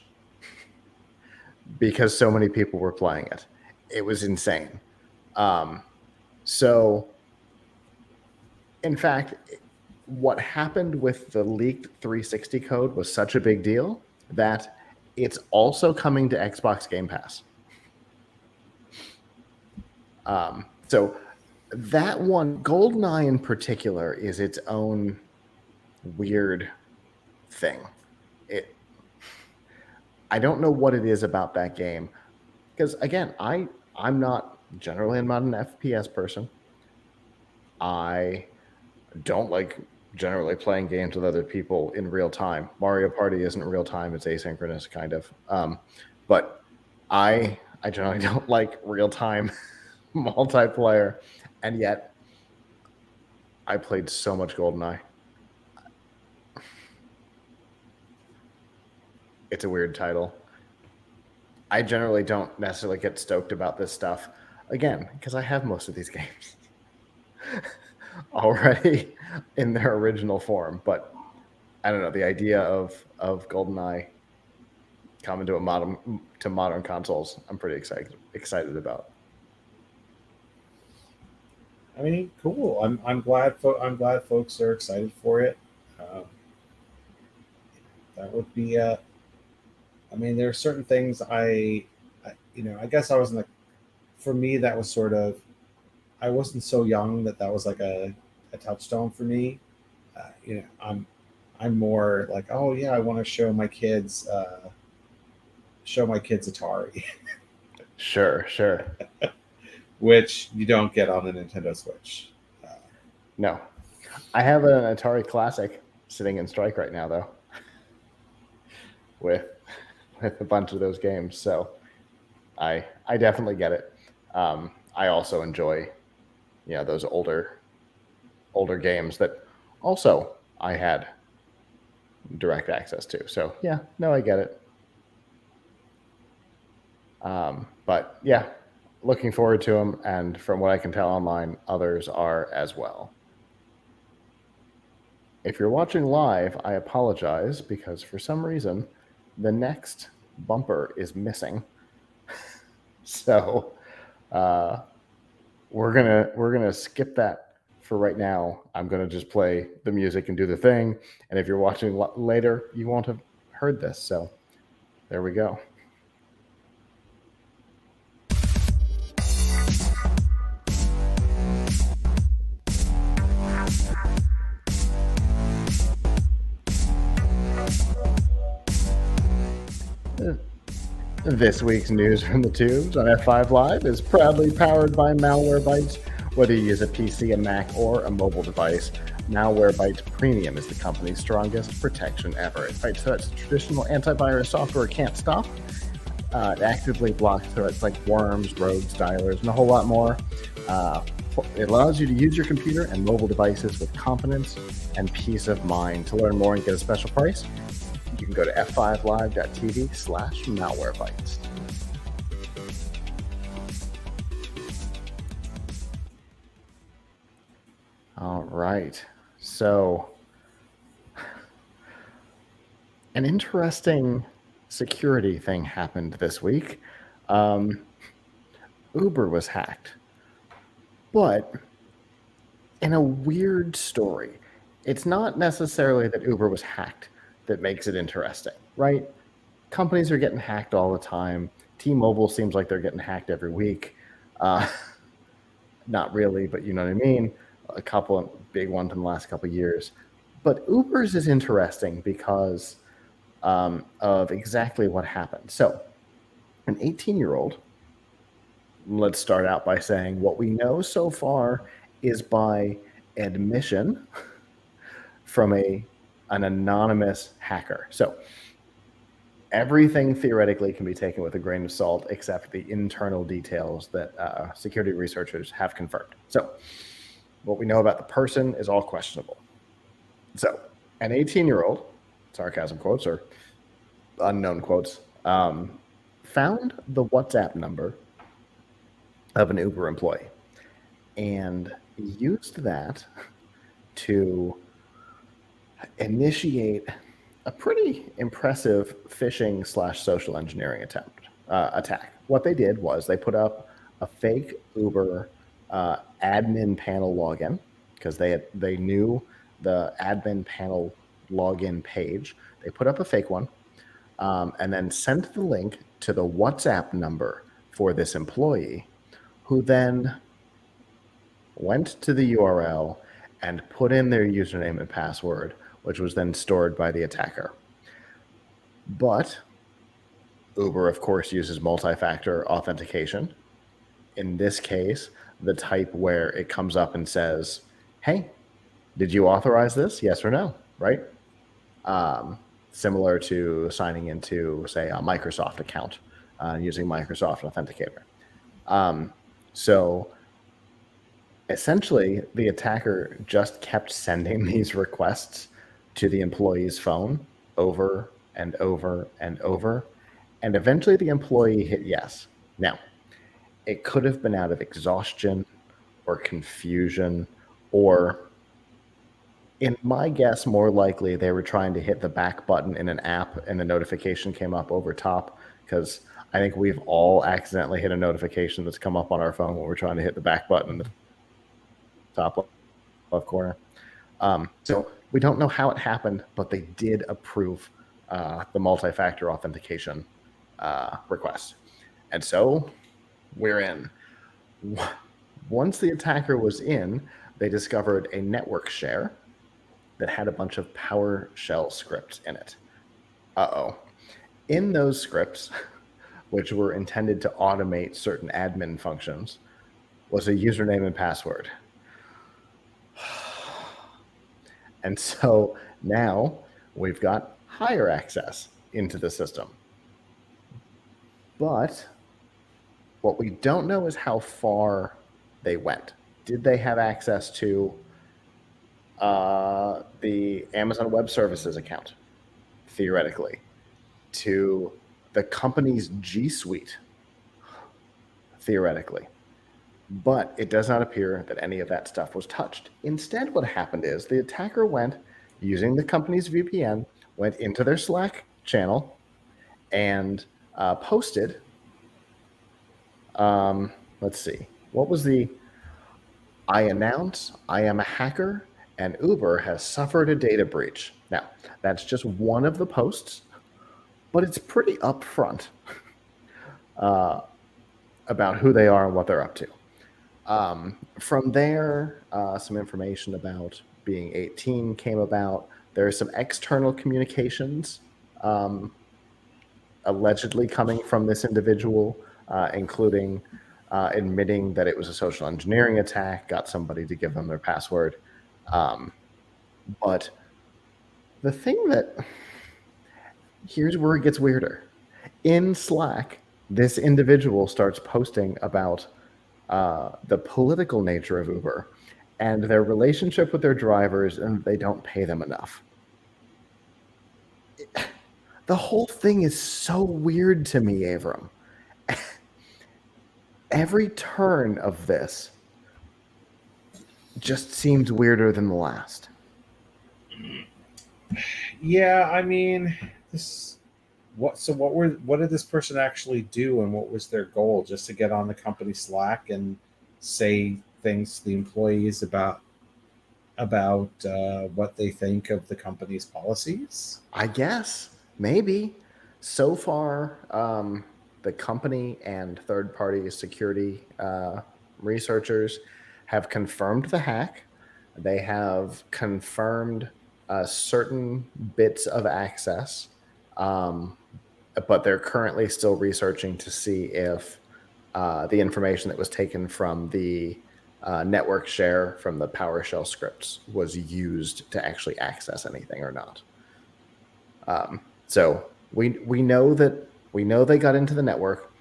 because so many people were playing it. It was insane. So, in fact, what happened with the leaked 360 code was such a big deal that it's also coming to Xbox Game Pass. So that one, Goldeneye in particular, is its own weird thing. I don't know what it is about that game, because again, I'm not generally an FPS person. I don't like generally playing games with other people in real time. Mario Party isn't real time; it's asynchronous, kind of. But I generally don't like real time multiplayer, and yet I played so much Goldeneye. It's a weird title. I generally don't necessarily get stoked about this stuff, again, because I have most of these games already in their original form. But I don't know, the idea of Goldeneye coming to modern consoles, I'm pretty excited about. Cool. I'm glad folks are excited for it. That would be there are certain things I guess I wasn't for me, that was sort of, I wasn't so young that was like a touchstone for me. I'm more like, oh yeah, I want to show my kids show my kids Atari, Sure. which you don't get on the Nintendo Switch. No. I have an Atari Classic sitting in Strike right now, though, with a bunch of those games. So I definitely get it. I also enjoy, those older games that also I had direct access to. So yeah, no, I get it. But yeah, looking forward to them. And from what I can tell online, others are as well. If you're watching live, I apologize because for some reason the next bumper is missing. So we're gonna skip that for right now. I'm gonna just play the music and do the thing. And if you're watching later, you won't have heard this. So there we go. This week's news from the tubes on F5 Live is proudly powered by Malwarebytes. Whether you use a PC, a Mac, or a mobile device, Malwarebytes Premium is the company's strongest protection ever. It fights threats traditional antivirus software can't stop. It actively blocks threats like worms, rogues, dialers, and a whole lot more. It allows you to use your computer and mobile devices with confidence and peace of mind. To learn more and get a special price, you can go to f5live.tv/malwarebytes. All right. So, an interesting security thing happened this week. Uber was hacked, but in a weird story. It's not necessarily that Uber was hacked that makes it interesting, right? Companies are getting hacked all the time. T-Mobile seems like they're getting hacked every week. Not really, but you know what I mean. A couple of big ones in the last couple of years. But Uber's is interesting because of exactly what happened. So an 18-year-old, let's start out by saying what we know so far is by admission from an anonymous hacker. So everything theoretically can be taken with a grain of salt except the internal details that security researchers have confirmed. So what we know about the person is all questionable. So an 18-year-old, sarcasm quotes or unknown quotes, found the WhatsApp number of an Uber employee and used that to initiate a pretty impressive phishing/social engineering attack. What they did was they put up a fake Uber admin panel login because they knew the admin panel login page. They put up a fake one and then sent the link to the WhatsApp number for this employee, who then went to the URL and put in their username and password, which was then stored by the attacker. But Uber, of course, uses multi-factor authentication. In this case, the type where it comes up and says, hey, did you authorize this? Yes or no, right? Similar to signing into, say, a Microsoft account using Microsoft Authenticator. So essentially, the attacker just kept sending these requests to the employee's phone over and over and over. And eventually the employee hit yes. Now, it could have been out of exhaustion or confusion, or in my guess, more likely they were trying to hit the back button in an app and the notification came up over top, because I think we've all accidentally hit a notification that's come up on our phone when we're trying to hit the back button in the top left corner. So we don't know how it happened, but they did approve the multi-factor authentication request. And so we're in. Once the attacker was in, they discovered a network share that had a bunch of PowerShell scripts in it. In those scripts, which were intended to automate certain admin functions, was a username and password. And so now we've got higher access into the system. But what we don't know is how far they went. Did they have access to the Amazon Web Services account, theoretically, to the company's G Suite, theoretically? But it does not appear that any of that stuff was touched. Instead, what happened is the attacker went, using the company's VPN, went into their Slack channel and posted, let's see, what was the, I announce I am a hacker and Uber has suffered a data breach. Now, that's just one of the posts, but it's pretty upfront about who they are and what they're up to. From there, some information about being 18 came about. There are some external communications allegedly coming from this individual, including admitting that it was a social engineering attack, got somebody to give them their password. But the thing that, here's where it gets weirder. In Slack, this individual starts posting about the political nature of Uber and their relationship with their drivers, and they don't pay them enough. The whole thing is so weird to me, Avram. Every turn of this just seems weirder than the last. Yeah, I mean, what did this person actually do, and what was their goal? Just to get on the company Slack and say things to the employees about what they think of the company's policies? I guess, maybe. So far, the company and third-party security researchers have confirmed the hack. They have confirmed certain bits of access, but they're currently still researching to see if the information that was taken from the network share from the PowerShell scripts was used to actually access anything or not. So we know they got into the network.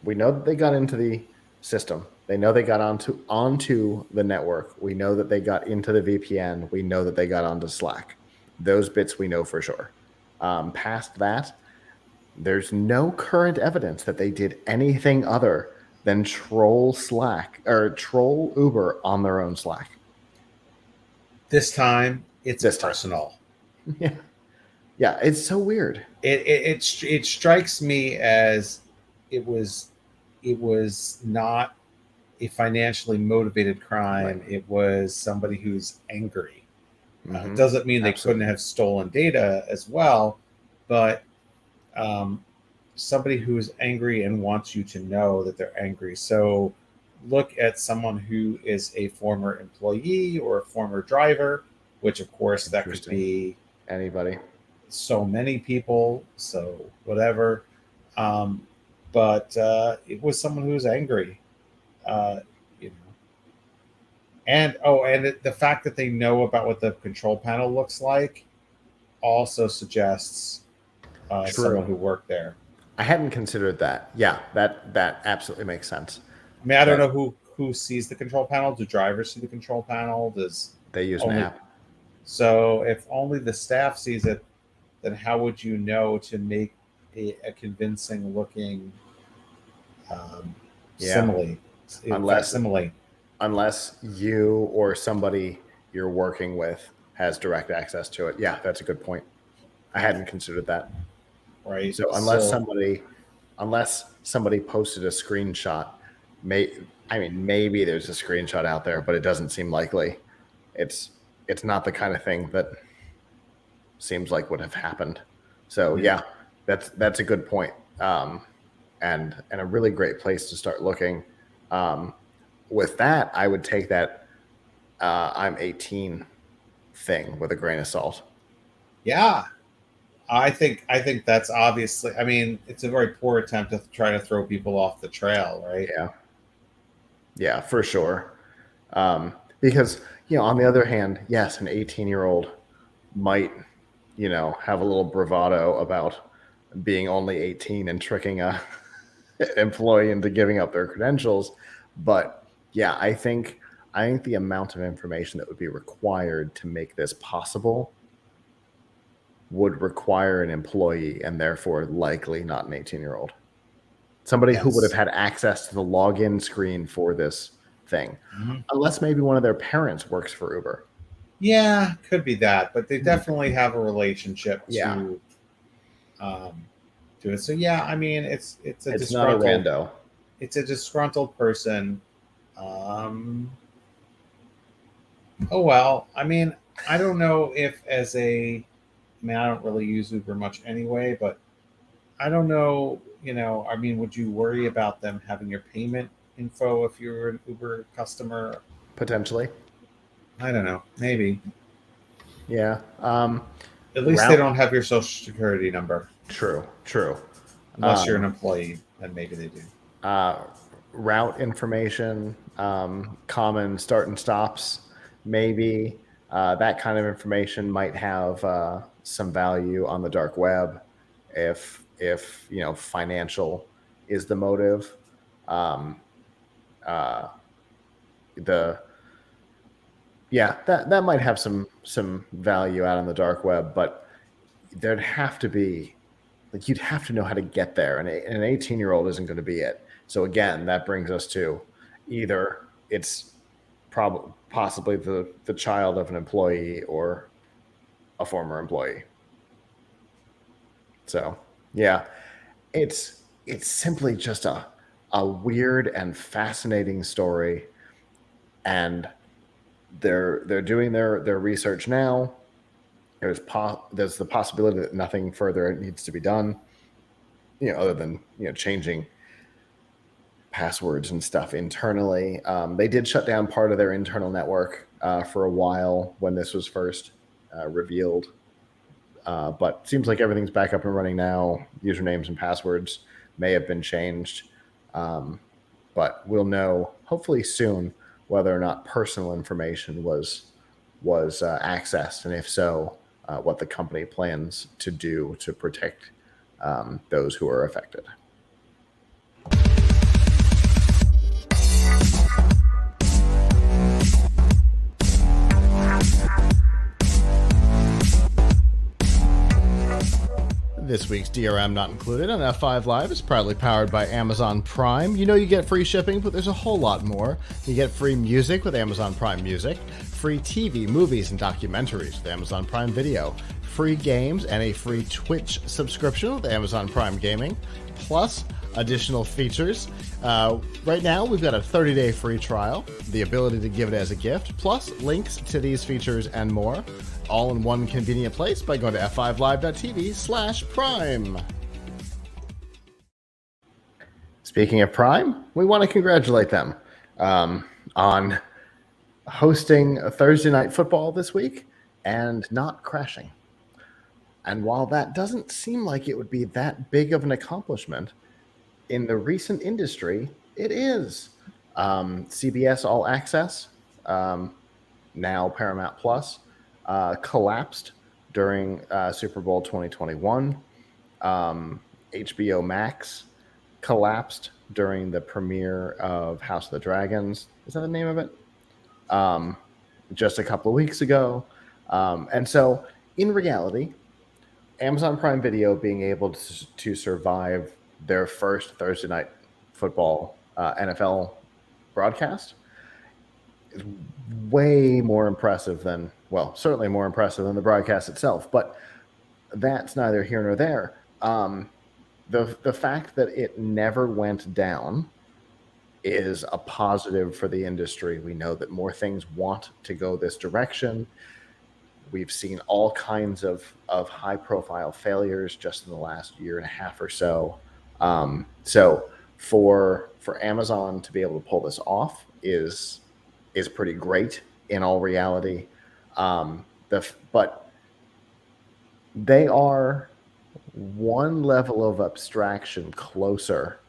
We know that they got into the system. They know they got onto the network. We know that they got into the VPN. We know that they got onto Slack. Those bits we know for sure. Past that, there's no current evidence that they did anything other than troll Slack or troll Uber on their own Slack. This time, it's personal. Yeah, yeah, it's so weird. It strikes me as it was not a financially motivated crime. Right. It was somebody who's angry. It doesn't mean they couldn't have stolen data as well, but somebody who is angry and wants you to know that they're angry. So look at someone who is a former employee or a former driver, which of course that could be anybody. So many people, so whatever. But it was someone who was angry, And the fact that they know about what the control panel looks like also suggests someone who worked there. I hadn't considered that. Yeah, that absolutely makes sense. I mean, I don't know who sees the control panel. Do drivers see the control panel? They use an app? So if only the staff sees it, then how would you know to make a convincing looking simile? Unless you or somebody you're working with has direct access to it. Yeah, that's a good point. I hadn't considered that. Right. So unless somebody posted a screenshot, maybe there's a screenshot out there, but it doesn't seem likely. It's not the kind of thing that seems like would have happened. So yeah, that's a good point. And a really great place to start looking. With that, I would take that I'm 18 thing with a grain of salt. Yeah. I think that's obviously. I mean, it's a very poor attempt to try to throw people off the trail, right? Yeah, for sure. Because on the other hand, yes, an 18-year-old might have a little bravado about being only 18 and tricking a employee into giving up their credentials. But yeah, I think the amount of information that would be required to make this possible would require an employee, and therefore likely not an 18-year-old. Somebody who would have had access to the login screen for this thing, unless maybe one of their parents works for Uber. Yeah, could be that, but they definitely have a relationship to it. So yeah, I mean, it's not a rando. It's a disgruntled person. Oh well, I mean, I don't know if I don't really use Uber much anyway, but I don't know. I mean, would you worry about them having your payment info if you're an Uber customer? Potentially. I don't know. Maybe. Yeah. At least they don't have your social security number. True. Unless you're an employee, then maybe they do. Route information, common start and stops, maybe. That kind of information might have some value on the dark web if financial is the motive. That might have some value out on the dark web, but there'd have to be, like, you'd have to know how to get there, and an 18-year-old isn't going to be it. So again, that brings us to either it's possibly the child of an employee or a former employee. So yeah, it's simply just a weird and fascinating story, and they're doing their research now. There's the possibility that nothing further needs to be done, other than changing passwords and stuff internally. They did shut down part of their internal network for a while when this was first revealed, but seems like everything's back up and running now. Usernames and passwords may have been changed, but we'll know hopefully soon whether or not personal information was accessed, and if so, what the company plans to do to protect those who are affected. This week's DRM Not Included on F5 Live is proudly powered by Amazon Prime. You get free shipping, but there's a whole lot more. You get free music with Amazon Prime Music, free TV, movies, and documentaries with Amazon Prime Video, free games, and a free Twitch subscription with Amazon Prime Gaming, plus additional features. Right now, we've got a 30-day free trial, the ability to give it as a gift, plus links to these features and more, all in one convenient place by going to f5live.tv/prime. Speaking of Prime, we want to congratulate them on hosting a Thursday Night Football this week and not crashing. And while that doesn't seem like it would be that big of an accomplishment, in the recent industry, it is. CBS All Access, now Paramount Plus, collapsed during Super Bowl 2021. HBO Max collapsed during the premiere of House of the Dragons. Is that the name of it? Just a couple of weeks ago. And so, in reality, Amazon Prime Video being able to survive their first Thursday Night Football NFL broadcast is way more impressive than, well, certainly more impressive than the broadcast itself, but that's neither here nor there. The fact that it never went down is a positive for the industry. We know that more things want to go this direction. We've seen all kinds of high-profile failures just in the last year and a half or so. So for Amazon to be able to pull this off is pretty great in all reality. But they are one level of abstraction closer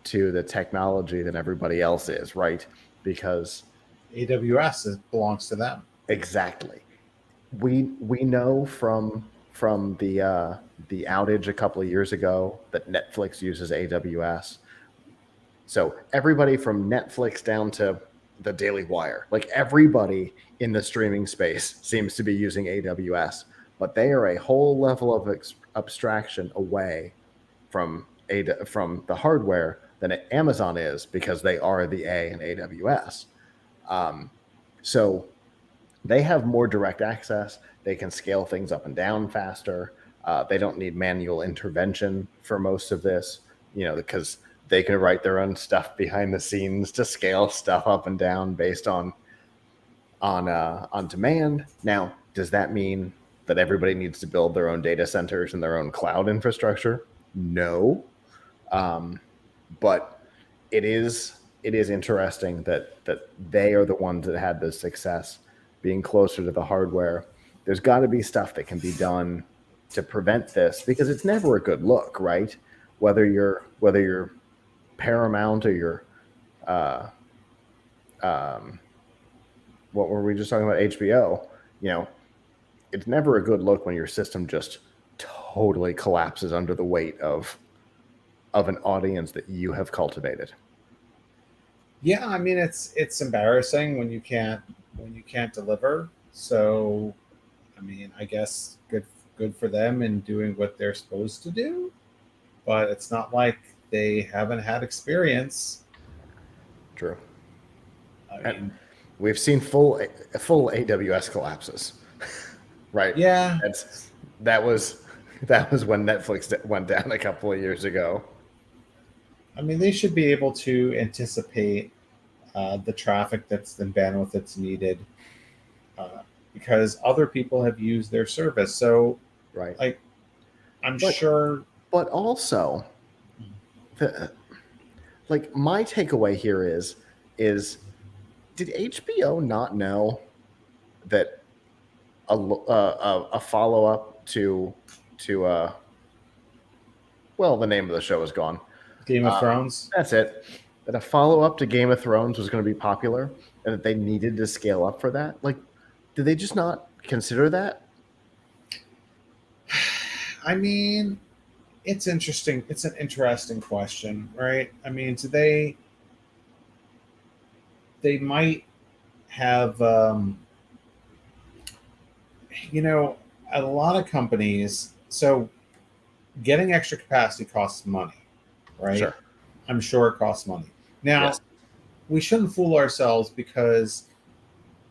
to the technology than everybody else is, right? Because belongs to them. exactly, we know from the outage a couple of years ago that Netflix uses AWS. So everybody from Netflix down to the Daily Wire, like everybody in the streaming space seems to be using AWS, but they are a whole level of abstraction away from the hardware than Amazon is, because they are the A in AWS. Um, so they have more direct access. They can scale things up and down faster. They don't need manual intervention for most of this, because they can write their own stuff behind the scenes to scale stuff up and down based on demand. Now, does that mean that everybody needs to build their own data centers and their own cloud infrastructure? No, but it is interesting that they are the ones that had the success being closer to the hardware. There's got to be stuff that can be done to prevent this, because it's never a good look, right? Whether you're Paramount or you're what were we just talking about, HBO, it's never a good look when your system just totally collapses under the weight of an audience that you have cultivated. Yeah, I mean it's embarrassing when you can't deliver. So, I mean, I guess good for them in doing what they're supposed to do, but it's not like they haven't had experience. True. I mean, we've seen full AWS collapses, right? yeah, that was when Netflix went down a couple of years ago. I mean, they should be able to anticipate the traffic the bandwidth that's needed, because other people have used their service. So, right, like, I'm sure. But also, my takeaway here is did HBO not know that a follow up to well, the name of the show is gone. Game of Thrones. That's it. That a follow up to Game of Thrones was going to be popular, and that they needed to scale up for that. Like, did they just not consider that? I mean, it's interesting. It's an interesting question, right? I mean, they might have, a lot of companies. So, getting extra capacity costs money, right? Sure. I'm sure it costs money. Now, Yes. We shouldn't fool ourselves, because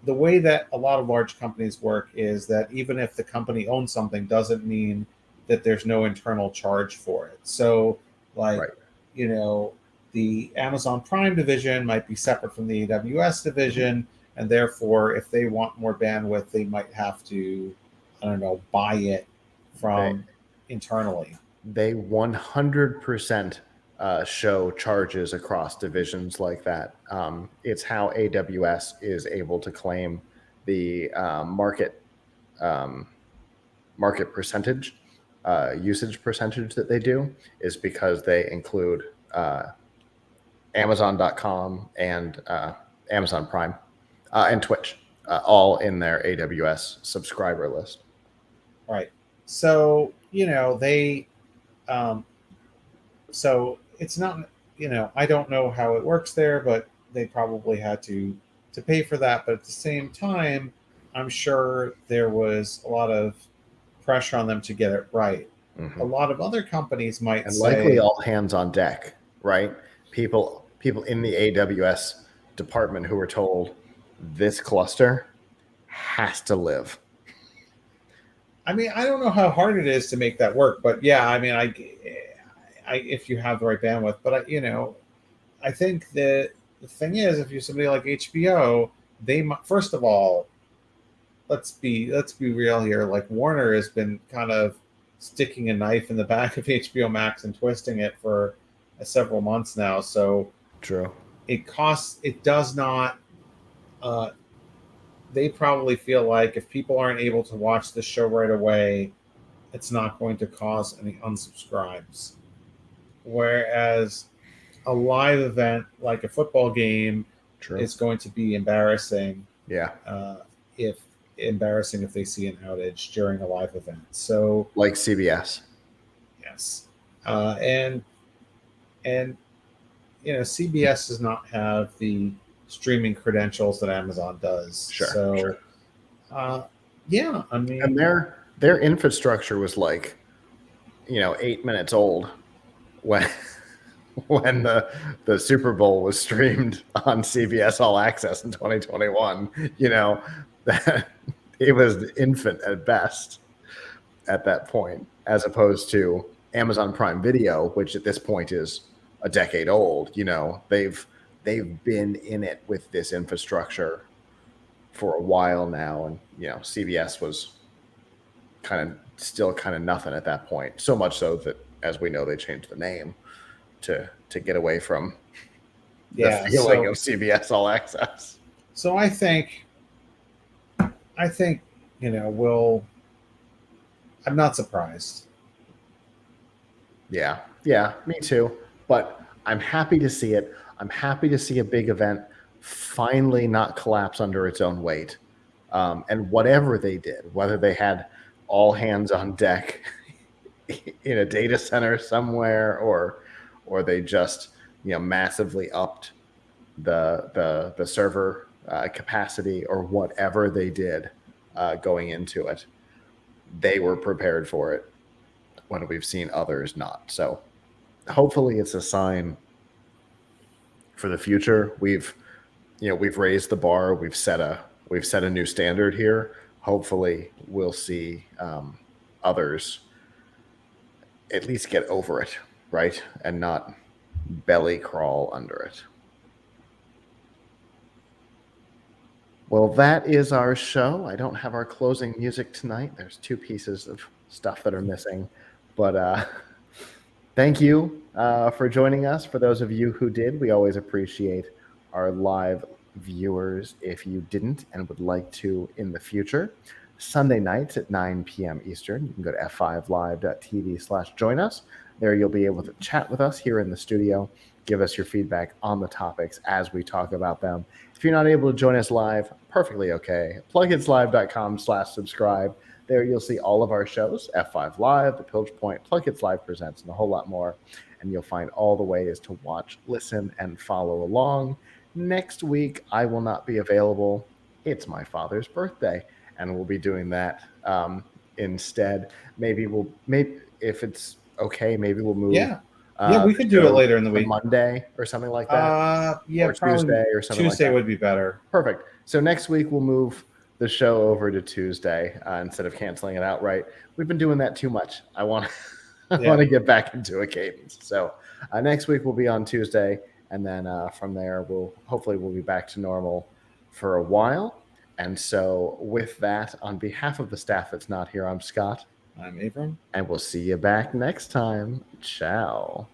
the way that a lot of large companies work is that even if the company owns something doesn't mean that there's no internal charge for it. So, like, Right. The Amazon Prime division might be separate from the AWS division, and therefore, if they want more bandwidth, they might have to, I don't know, buy it from internally. They 100% show charges across divisions like that. It's how AWS is able to claim the market percentage, usage percentage that they do, is because they include Amazon.com and Amazon Prime and Twitch all in their AWS subscriber list. Right. So, they, so it's not, I don't know how it works there, but they probably had to pay for that. But at the same time, I'm sure there was a lot of pressure on them to get it right. Mm-hmm. A lot of other companies might and say, likely all hands on deck, right? People in the AWS department who were told this cluster has to live. I mean, I don't know how hard it is to make that work, but yeah, I mean, I if you have the right bandwidth, but I think that the thing is, if you're somebody like HBO, they first of all, let's be real here. Like, Warner has been kind of sticking a knife in the back of HBO Max and twisting it for several months now. So true. It does not. They probably feel like if people aren't able to watch the show right away, it's not going to cause any unsubscribes. Whereas a live event like a football game True. is going to be embarrassing. Yeah. If they see an outage during a live event. So like CBS. yes, and CBS does not have the streaming credentials that Amazon does. Sure. So sure. yeah, I mean, and their infrastructure was like 8 minutes old when when the Super Bowl was streamed on CBS All Access in 2021. That it was infant at best at that point, as opposed to Amazon Prime Video, which at this point is a decade old. They've been in it with this infrastructure for a while now, and CBS was still kind of nothing at that point. So much so that, as we know, they changed the name to get away from the feeling of CBS All Access. So I think I'm not surprised. Yeah, me too. But I'm happy to see it. I'm happy to see a big event finally not collapse under its own weight. And whatever they did, whether they had all hands on deck in a data center somewhere, or they just massively upped the server capacity, or whatever they did going into it, they were prepared for it when we've seen others not. So hopefully it's a sign for the future. We've raised the bar. We've set a new standard here. Hopefully we'll see others at least get over it, right? And not belly crawl under it. Well, that is our show. I don't have our closing music tonight. There's 2 pieces of stuff that are missing. But thank you for joining us. For those of you who did, we always appreciate our live viewers. If you didn't and would like to in the future, Sunday nights at 9 p.m. Eastern, you can go to f5live.tv/join us. There you'll be able to chat with us here in the studio, give us your feedback on the topics as we talk about them. If you're not able to join us live, perfectly okay. PLUGHITZlive.com/subscribe. There you'll see all of our shows, F5 Live, The Piltch Point, PLUGHITZ Live Presents, and a whole lot more. And you'll find all the ways to watch, listen, and follow along. Next week, I will not be available. It's my father's birthday, and we'll be doing that instead. Maybe if it's okay, maybe we'll move. Yeah, we could do it later in the week. Monday or something like that. Yeah, or Tuesday or something like that. Tuesday would be better. Perfect. So next week we'll move the show over to Tuesday instead of canceling it outright. We've been doing that too much. I want to get back into a cadence. So next week we'll be on Tuesday, and then from there we'll be back to normal for a while. And so with that, on behalf of the staff that's not here, I'm Scott. I'm Avram. And we'll see you back next time. Ciao.